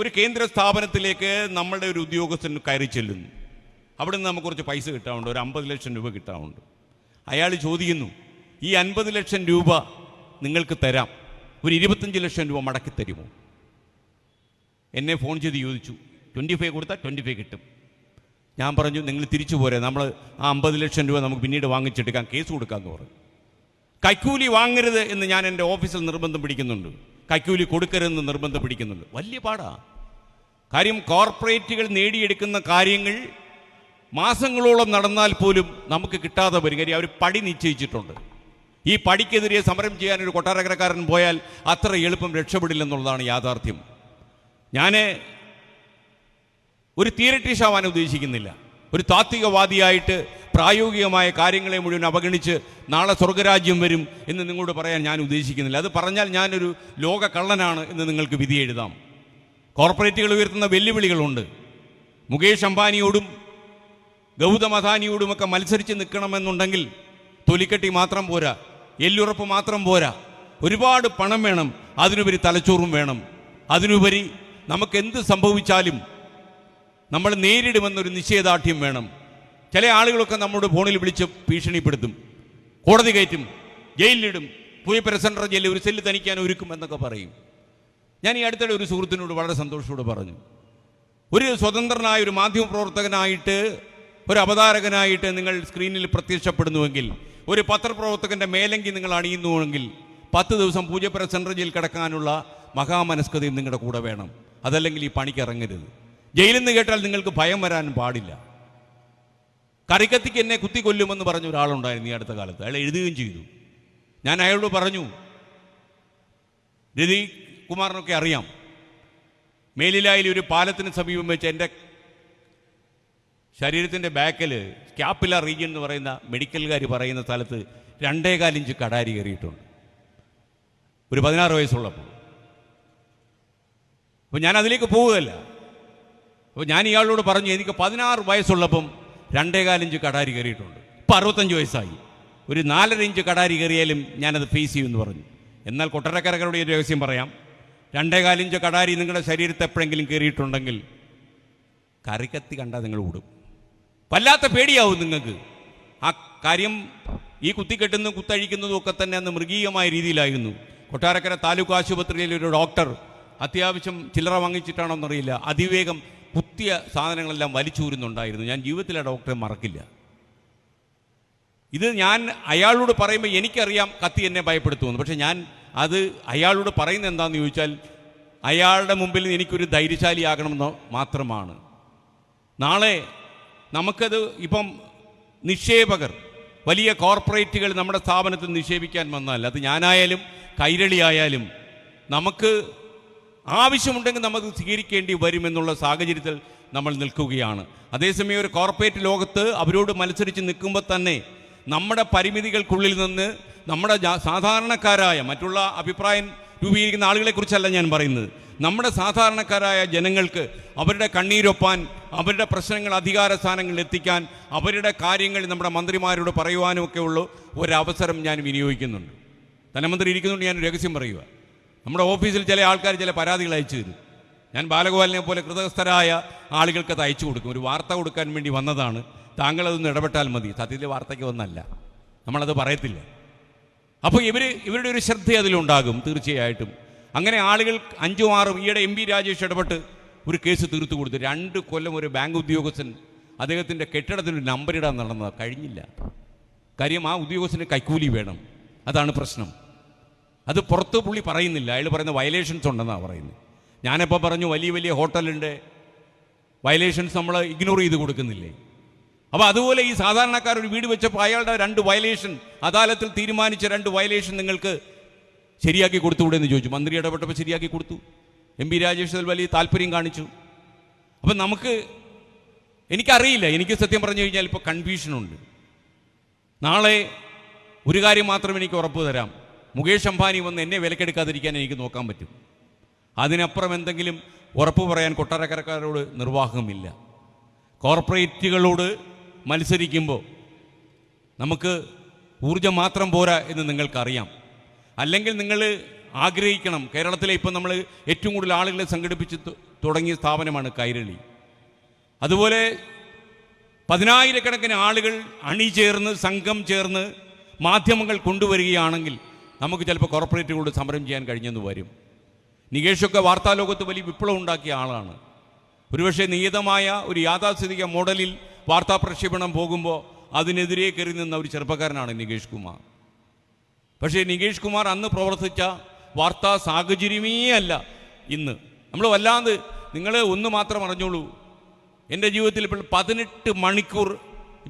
ഒരു കേന്ദ്ര സ്ഥാപനത്തിലേക്ക് നമ്മളുടെ ഒരു ഉദ്യോഗസ്ഥൻ കയറി ചെല്ലുന്നു. അവിടെ നിന്ന് നമുക്ക് കുറച്ച് പൈസ കിട്ടാറുണ്ട്, ഒരു 50 ലക്ഷം രൂപ കിട്ടാറുണ്ട്. അയാൾ ചോദിക്കുന്നു, ഈ 50 ലക്ഷം രൂപ നിങ്ങൾക്ക് തരാം, ഒരു 25 ലക്ഷം രൂപ മടക്കി തരുമോ? എന്നെ ഫോൺ ചെയ്ത് ചോദിച്ചു. 25 കൊടുത്താൽ 25 കിട്ടും. ഞാൻ പറഞ്ഞു, നിങ്ങൾ തിരിച്ചു പോരെ, നമ്മൾ ആ 50 ലക്ഷം രൂപ നമുക്ക് പിന്നീട് വാങ്ങിച്ചെടുക്കാം, കേസ് കൊടുക്കാമെന്ന് പറഞ്ഞു. കൈക്കൂലി വാങ്ങരുത് എന്ന് ഞാൻ എൻ്റെ ഓഫീസിൽ നിർബന്ധം പിടിക്കുന്നുണ്ട്, കൈക്കൂലി കൊടുക്കരുതെന്ന് നിർബന്ധം പിടിക്കുന്നുണ്ട്. വലിയ പാടാ കാര്യം. കോർപ്പറേറ്റുകൾ നേടിയെടുക്കുന്ന കാര്യങ്ങൾ മാസങ്ങളോളം നടന്നാൽ പോലും നമുക്ക് കിട്ടാതെ വരും. കാര്യം അവർ പടി നിശ്ചയിച്ചിട്ടുണ്ട്. ഈ പടിക്കെതിരെ സമരം ചെയ്യാനൊരു കൊട്ടാരക്കരക്കാരൻ പോയാൽ അത്ര എളുപ്പം രക്ഷപ്പെടില്ലെന്നുള്ളതാണ് യാഥാർത്ഥ്യം. ഞാൻ ഒരു തിയറിറ്റീഷ്യൻ ആവാൻ ഉദ്ദേശിക്കുന്നില്ല. ഒരു താത്വികവാദിയായിട്ട് പ്രായോഗികമായ കാര്യങ്ങളെ മുഴുവൻ അവഗണിച്ച് നാളെ സ്വർഗരാജ്യം വരും എന്ന് നിങ്ങളോട് പറയാൻ ഞാൻ ഉദ്ദേശിക്കുന്നില്ല. അത് പറഞ്ഞാൽ ഞാനൊരു ലോക കള്ളനാണ് എന്ന് നിങ്ങൾക്ക് വിധി എഴുതാം. കോർപ്പറേറ്റുകൾ ഉയർത്തുന്ന വെല്ലുവിളികളുണ്ട്. മുകേഷ് അംബാനിയോടും ഗൗതം അദാനിയോടുമൊക്കെ മത്സരിച്ച് നിൽക്കണമെന്നുണ്ടെങ്കിൽ തൊലിക്കെട്ടി മാത്രം പോരാ, എല്ലുറപ്പ് മാത്രം പോരാ, ഒരുപാട് പണം വേണം, അതിനുപരി തലച്ചോറും വേണം. അതിനുപരി നമുക്കെന്ത് സംഭവിച്ചാലും നമ്മൾ നേരിടുമെന്നൊരു നിശ്ചയദാർഢ്യം വേണം. ചില ആളുകളൊക്കെ നമ്മുടെ ഫോണിൽ വിളിച്ച് ഭീഷണിപ്പെടുത്തും, കോടതി കയറ്റും, ജയിലിലിടും, പൂയപ്പര സെൻട്രൽ ജയിലിൽ ഒരു സെല്ല് തനിക്കാൻ ഒരുക്കും എന്നൊക്കെ പറയും. ഞാൻ ഈ അടുത്തിടെ ഒരു സുഹൃത്തിനോട് വളരെ സന്തോഷത്തോടെ പറഞ്ഞു, ഒരു സ്വതന്ത്രനായ ഒരു മാധ്യമപ്രവർത്തകനായിട്ട്, ഒരു അവതാരകനായിട്ട് നിങ്ങൾ സ്ക്രീനിൽ പ്രത്യക്ഷപ്പെടുന്നുവെങ്കിൽ, ഒരു പത്രപ്രവർത്തകൻ്റെ മേലങ്കി നിങ്ങൾ അണിയുന്നുവെങ്കിൽ 10 ദിവസം പൂജപ്പുര സെൻട്രൽ ജയിൽ കിടക്കാനുള്ള മഹാമനസ്കതയും നിങ്ങളുടെ കൂടെ വേണം. അതല്ലെങ്കിൽ ഈ പണിക്ക് ഇറങ്ങരുത്. ജയിലിൽ നിന്ന് കേട്ടാൽ നിങ്ങൾക്ക് ഭയം വരാൻ പാടില്ല. കറിക്കത്തിക്ക് എന്നെ കുത്തിക്കൊല്ലുമെന്ന് പറഞ്ഞ ഒരാളുണ്ടായിരുന്നു ഈ അടുത്ത കാലത്ത്. അയാൾ എഴുതുകയും ചെയ്തു. ഞാൻ അയാളോട് പറഞ്ഞു, രതി കുമാറിനൊക്കെ അറിയാം, മേലിലായിൽ ഒരു പാലത്തിന് സമീപം വെച്ച് എൻ്റെ ശരീരത്തിൻ്റെ ബാക്കിൽ സ്കാപ്പുലർ റീജിയൻ എന്ന് പറയുന്ന മെഡിക്കൽകാർ പറയുന്ന സ്ഥലത്ത് 2.25 ഇഞ്ച് കടാരി കയറിയിട്ടുണ്ട്, ഒരു 16 വയസ്സുള്ളപ്പോൾ. അപ്പോൾ ഞാൻ അതിലേക്ക് പോവുകയല്ല. അപ്പോൾ ഞാൻ ഇയാളോട് പറഞ്ഞു, എനിക്ക് 16 വയസ്സുള്ളപ്പം 2.25 ഇഞ്ച് കടാരി കയറിയിട്ടുണ്ട്. ഇപ്പോൾ 65 വയസ്സായി, ഒരു 4.5 ഇഞ്ച് കടാരി കയറിയാലും ഞാനത് ഫേസ് ചെയ്യുമെന്ന് പറഞ്ഞു. എന്നാൽ കൊട്ടാരക്കരക്കാരുടെ ഒരു രഹസ്യം പറയാം, 2.25 ഇഞ്ച് കടാരി നിങ്ങളുടെ ശരീരത്തെ എപ്പോഴെങ്കിലും കയറിയിട്ടുണ്ടെങ്കിൽ കറിക്കത്തി കണ്ടാൽ നിങ്ങൾ ഓടും. വല്ലാത്ത പേടിയാവും നിങ്ങൾക്ക്. ആ കാര്യം ഈ കുത്തിക്കെട്ടുന്നതും കുത്തഴിക്കുന്നതും ഒക്കെ തന്നെ അന്ന് മൃഗീയമായ രീതിയിലായിരുന്നു. കൊട്ടാരക്കര താലൂക്ക് ആശുപത്രിയിലെ ഒരു ഡോക്ടർ അത്യാവശ്യം ചില്ലറ വാങ്ങിച്ചിട്ടാണോന്നറിയില്ല, അതിവേഗം കുത്തിയ സാധനങ്ങളെല്ലാം വലിച്ചൂരുന്നുണ്ടായിരുന്നു. ഞാൻ ജീവിതത്തിൽ ആ ഡോക്ടറെ മറക്കില്ല. ഇത് ഞാൻ അയാളോട് പറയുമ്പോൾ എനിക്കറിയാം കത്തി എന്നെ ഭയപ്പെടുത്തുമെന്ന്. പക്ഷേ ഞാൻ അത് അയാളോട് പറയുന്നത് എന്താണെന്ന് ചോദിച്ചാൽ, അയാളുടെ മുമ്പിൽ എനിക്കൊരു ധൈര്യശാലിയാകണമെന്ന് മാത്രമാണ്. നാളെ നമുക്കത് ഇപ്പം നിക്ഷേപകർ, വലിയ കോർപ്പറേറ്റുകൾ നമ്മുടെ സ്ഥാപനത്തിൽ നിക്ഷേപിക്കാൻ വന്നാൽ, അത് ഞാനായാലും കൈരളിയായാലും, നമുക്ക് ആവശ്യമുണ്ടെങ്കിൽ നമുക്ക് സ്വീകരിക്കേണ്ടി വരുമെന്നുള്ള സാഹചര്യത്തിൽ നമ്മൾ നിൽക്കുകയാണ്. അതേസമയം ഒരു കോർപ്പറേറ്റ് ലോകത്ത് അവരോട് മത്സരിച്ച് നിൽക്കുമ്പോൾ തന്നെ നമ്മുടെ പരിമിതികൾക്കുള്ളിൽ നിന്ന് നമ്മുടെ സാധാരണക്കാരായ, മറ്റുള്ള അഭിപ്രായം രൂപീകരിക്കുന്ന ആളുകളെക്കുറിച്ചല്ല ഞാൻ പറയുന്നത്, നമ്മുടെ സാധാരണക്കാരായ ജനങ്ങൾക്ക് അവരുടെ കണ്ണീരൊപ്പാൻ, അവരുടെ പ്രശ്നങ്ങൾ അധികാര സ്ഥാനങ്ങളിൽ എത്തിക്കാൻ, അവരുടെ കാര്യങ്ങൾ നമ്മുടെ മന്ത്രിമാരോട് പറയുവാനുമൊക്കെ ഉള്ള ഒരവസരം ഞാൻ വിനിയോഗിക്കുന്നുണ്ട്. ധനമന്ത്രി ഇരിക്കുന്നുണ്ട്, ഞാൻ രഹസ്യം പറയുക. നമ്മുടെ ഓഫീസിൽ ചില ആൾക്കാർ ചില പരാതികൾ അയച്ചു തരും. ഞാൻ ബാലഗോപാലിനെ പോലെ കൃതസ്ഥരായ ആളുകൾക്ക് അത് അയച്ചു കൊടുക്കും. ഒരു വാർത്ത കൊടുക്കാൻ വേണ്ടി വന്നതാണ്, താങ്കളതൊന്ന് ഇടപെട്ടാൽ മതി. സത്യത്തിൽ വാർത്തയ്ക്ക് വന്നല്ല, നമ്മളത് പറയത്തില്ല. അപ്പോൾ ഇവരുടെ ഒരു ശ്രദ്ധ അതിലുണ്ടാകും തീർച്ചയായിട്ടും. അങ്ങനെ ആളുകൾ 5ഉം 6ഉം ഈയിടെ MP രാജേഷ് ഇടപെട്ട് ഒരു കേസ് തീർത്തു കൊടുത്തു. 2 കൊല്ലം ഒരു ബാങ്ക് ഉദ്യോഗസ്ഥൻ അദ്ദേഹത്തിൻ്റെ കെട്ടിടത്തിന് നമ്പറിടാൻ നടന്നത് കഴിഞ്ഞില്ല. കാര്യം ആ ഉദ്യോഗസ്ഥന് കൈക്കൂലി വേണം, അതാണ് പ്രശ്നം. അത് പുറത്ത് പുള്ളി പറയുന്നില്ല, അയാൾ പറയുന്ന വയലേഷൻസ് ഉണ്ടെന്നാണ് പറയുന്നത്. ഞാനിപ്പോൾ പറഞ്ഞു വലിയ വലിയ ഹോട്ടലിൻ്റെ വയലേഷൻസ് നമ്മൾ ഇഗ്നോർ ചെയ്ത് കൊടുക്കുന്നില്ലേ. അപ്പോൾ അതുപോലെ ഈ സാധാരണക്കാർ ഒരു വീട് വെച്ചപ്പോൾ അയാളുടെ 2 വയലേഷൻ, അദാലത്തിൽ തീരുമാനിച്ച 2 വയലേഷൻ നിങ്ങൾക്ക് ശരിയാക്കി കൊടുത്തുകൂടെ എന്ന് ചോദിച്ചു. മന്ത്രി ഇടപെട്ടപ്പോൾ ശരിയാക്കി കൊടുത്തു. MP രാജേഷ് അതിൽ വലിയ താല്പര്യം കാണിച്ചു. അപ്പം എനിക്കറിയില്ല, എനിക്ക് സത്യം പറഞ്ഞു കഴിഞ്ഞാൽ ഇപ്പോൾ കൺഫ്യൂഷനുണ്ട്. നാളെ ഒരു കാര്യം മാത്രം എനിക്ക് ഉറപ്പ് തരാം, മുകേഷ് അംബാനി വന്ന് എന്നെ വിലക്കെടുക്കാതിരിക്കാൻ എനിക്ക് നോക്കാൻ പറ്റും. അതിനപ്പുറം എന്തെങ്കിലും ഉറപ്പ് പറയാൻ കൊട്ടാരക്കരക്കാരോട് നിർവാഹമില്ല. കോർപ്പറേറ്റുകളോട് മത്സരിക്കുമ്പോൾ നമുക്ക് ഊർജം മാത്രം പോരാ എന്ന് നിങ്ങൾക്കറിയാം. അല്ലെങ്കിൽ നിങ്ങൾ ആഗ്രഹിക്കണം, കേരളത്തിലെ ഇപ്പം നമ്മൾ ഏറ്റവും കൂടുതൽ ആളുകളെ സംഘടിപ്പിച്ച് തുടങ്ങിയ സ്ഥാപനമാണ് കൈരളി. അതുപോലെ 10,000-കണക്കിന് ആളുകൾ അണിചേർന്ന് സംഘം ചേർന്ന് മാധ്യമങ്ങൾ കൊണ്ടുവരികയാണെങ്കിൽ നമുക്ക് ചിലപ്പോൾ കോർപ്പറേറ്റുകളോട് സമരം ചെയ്യാൻ കഴിഞ്ഞെന്ന് വരും. നികേഷൊക്കെ വാർത്താലോകത്ത് വലിയ വിപ്ലവം ഉണ്ടാക്കിയ ആളാണ്. ഒരുപക്ഷെ നിയതമായ ഒരു യാഥാസ്ഥിതിക മോഡലിൽ വാർത്താ പ്രക്ഷേപണം പോകുമ്പോൾ അതിനെതിരെ കയറി നിന്ന ഒരു ചെറുപ്പക്കാരനാണ് നികേഷ് കുമാർ. പക്ഷേ നികേഷ് കുമാർ അന്ന് പ്രവർത്തിച്ച വാർത്താ സാഹചര്യമേ അല്ല ഇന്ന്. നമ്മൾ വല്ലാതെ, നിങ്ങൾ ഒന്ന് മാത്രം അറിഞ്ഞോളൂ, എൻ്റെ ജീവിതത്തിൽ ഇപ്പോൾ 18 മണിക്കൂർ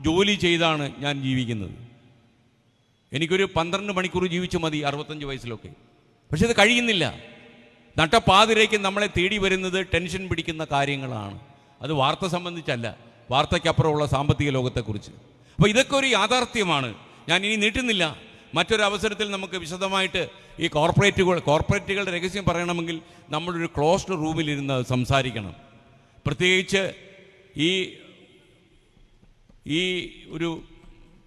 ജോലി ചെയ്താണ് ഞാൻ ജീവിക്കുന്നത്. എനിക്കൊരു 12 മണിക്കൂർ ജീവിച്ചു മതി 65 വയസ്സിലൊക്കെ. പക്ഷെ അത് കഴിയുന്നില്ല. നട്ടപ്പാതിരേക്ക് നമ്മളെ തേടി വരുന്നത് ടെൻഷൻ പിടിക്കുന്ന കാര്യങ്ങളാണ്. അത് വാർത്ത സംബന്ധിച്ചല്ല, വാർത്തയ്ക്കപ്പുറമുള്ള സാമ്പത്തിക ലോകത്തെക്കുറിച്ച്. അപ്പോൾ ഇതൊക്കെ ഒരു യാഥാർത്ഥ്യമാണ്. ഞാൻ ഇനി നീട്ടുന്നില്ല. മറ്റൊരു അവസരത്തിൽ നമുക്ക് വിശദമായിട്ട് ഈ കോർപ്പറേറ്റുകളുടെ രഹസ്യം പറയണമെങ്കിൽ നമ്മളൊരു ക്ലോസ്ഡ് റൂമിലിരുന്ന് സംസാരിക്കണം. പ്രത്യേകിച്ച് ഈ ഒരു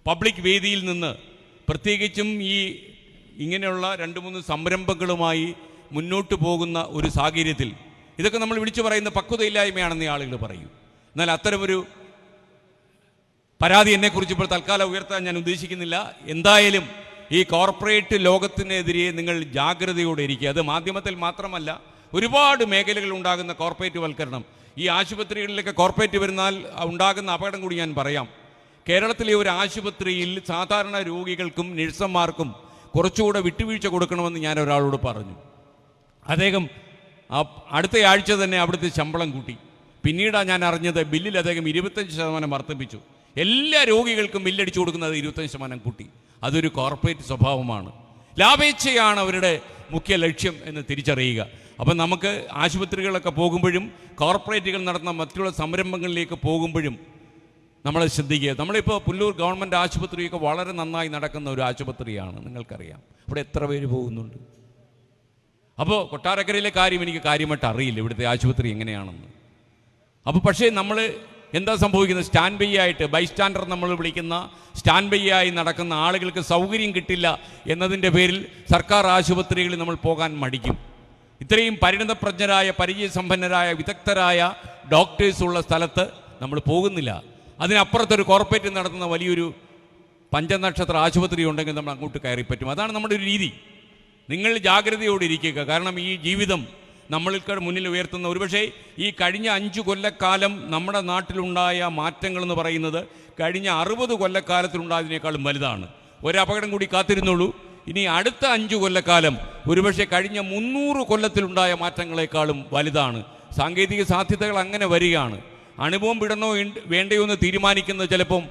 പബ്ലിക് വേദിയിൽ നിന്ന്, പ്രത്യേകിച്ചും ഇങ്ങനെയുള്ള 2-3 സംരംഭങ്ങളുമായി മുന്നോട്ട് പോകുന്ന ഒരു സാഹചര്യത്തിൽ ഇതൊക്കെ നമ്മൾ വിളിച്ചു പറയുന്ന പക്വതയില്ലായ്മയാണെന്ന് ആളുകൾ പറയും. എന്നാൽ അത്തരമൊരു പരാതി എന്നെക്കുറിച്ച് ഇപ്പോൾ തൽക്കാലം ഉയർത്താൻ ഞാൻ ഉദ്ദേശിക്കുന്നില്ല. എന്തായാലും ഈ കോർപ്പറേറ്റ് ലോകത്തിനെതിരെ നിങ്ങൾ ജാഗ്രതയോടെ ഇരിക്കുക. അത് മാധ്യമത്തിൽ മാത്രമല്ല, ഒരുപാട് മേഖലകൾ ഉണ്ടാകുന്ന കോർപ്പറേറ്റ് വൽക്കരണം. ഈ ആശുപത്രികളിലൊക്കെ കോർപ്പറേറ്റ് വരുന്നാൽ ഉണ്ടാകുന്ന അപകടം കൂടി ഞാൻ പറയാം. കേരളത്തിലെ ഒരു ആശുപത്രിയിൽ സാധാരണ രോഗികൾക്കും നഴ്സുമാർക്കും കുറച്ചുകൂടെ വിട്ടുവീഴ്ച കൊടുക്കണമെന്ന് ഞാൻ ഒരാളോട് പറഞ്ഞു. അദ്ദേഹം അടുത്ത ആഴ്ച തന്നെ അവിടുത്തെ ശമ്പളം കൂട്ടി. പിന്നീടാണ് ഞാൻ അറിഞ്ഞത് ബില്ലിൽ അദ്ദേഹം 25% വർദ്ധിപ്പിച്ചു. എല്ലാ രോഗികൾക്കും ബില്ലടിച്ചു കൊടുക്കുന്നത് 25% കൂട്ടി. അതൊരു കോർപ്പറേറ്റ് സ്വഭാവമാണ്. ലാഭേച്ഛയാണ് അവരുടെ മുഖ്യ ലക്ഷ്യം എന്ന് തിരിച്ചറിയുക. അപ്പം നമുക്ക് ആശുപത്രികളൊക്കെ പോകുമ്പോഴും കോർപ്പറേറ്റുകൾ നടത്തുന്ന മറ്റുള്ള സംരംഭങ്ങളിലേക്ക് പോകുമ്പോഴും നമ്മൾ ശ്രദ്ധിക്കുക. നമ്മളിപ്പോൾ പുല്ലൂർ ഗവൺമെൻറ് ആശുപത്രിയൊക്കെ വളരെ നന്നായി നടക്കുന്ന ഒരു ആശുപത്രിയാണ്, നിങ്ങൾക്കറിയാം. ഇവിടെ എത്ര പേര് പോകുന്നുണ്ട്. അപ്പോൾ കൊട്ടാരക്കരയിലെ കാര്യം എനിക്ക് കാര്യമായിട്ട് അറിയില്ല, ഇവിടുത്തെ ആശുപത്രി എങ്ങനെയാണെന്ന്. അപ്പോൾ പക്ഷേ നമ്മൾ എന്താ സംഭവിക്കുന്നത്, സ്റ്റാൻഡ് ബൈ ആയിട്ട്, ബൈസ്റ്റാൻഡർ നമ്മൾ വിളിക്കുന്ന സ്റ്റാൻഡ് ബൈ ആയി നടക്കുന്ന ആളുകൾക്ക് സൗകര്യം കിട്ടില്ല എന്നതിൻ്റെ പേരിൽ സർക്കാർ ആശുപത്രികളിൽ നമ്മൾ പോകാൻ മടിക്കും. ഇത്രയും പരിണതപ്രജ്ഞരായ, പരിചയസമ്പന്നരായ, വിദഗ്ധരായ ഡോക്ടേഴ്സ് ഉള്ള സ്ഥലത്ത് നമ്മൾ പോകുന്നില്ല. അതിനപ്പുറത്തൊരു കോർപ്പറേറ്റ് നടത്തുന്ന വലിയൊരു പഞ്ചനക്ഷത്ര ആശുപത്രി ഉണ്ടെങ്കിൽ നമ്മൾ അങ്ങോട്ട് കയറിപ്പറ്റും. അതാണ് നമ്മുടെ ഒരു രീതി. നിങ്ങൾ ജാഗ്രതയോടിരിക്കുക. കാരണം ഈ ജീവിതം നമ്മൾക്ക് മുന്നിൽ ഉയർത്തുന്ന, ഒരുപക്ഷെ ഈ കഴിഞ്ഞ 5 കൊല്ലക്കാലം നമ്മുടെ നാട്ടിലുണ്ടായ മാറ്റങ്ങളെന്ന് പറയുന്നത് കഴിഞ്ഞ 60 കൊല്ലക്കാലത്തിലുണ്ടായതിനേക്കാളും വലുതാണ്. ഒരപകടം കൂടി കാത്തിരുന്നുള്ളൂ. ഇനി അടുത്ത 5 കൊല്ലക്കാലം ഒരുപക്ഷെ കഴിഞ്ഞ 300 കൊല്ലത്തിലുണ്ടായ മാറ്റങ്ങളെക്കാളും വലുതാണ്. സാങ്കേതിക സാധ്യതകൾ അങ്ങനെ വരികയാണ്. അണുബോംബ് ഇടണോ വേണ്ടയോ എന്ന് തീരുമാനിക്കുന്നത് ചിലപ്പം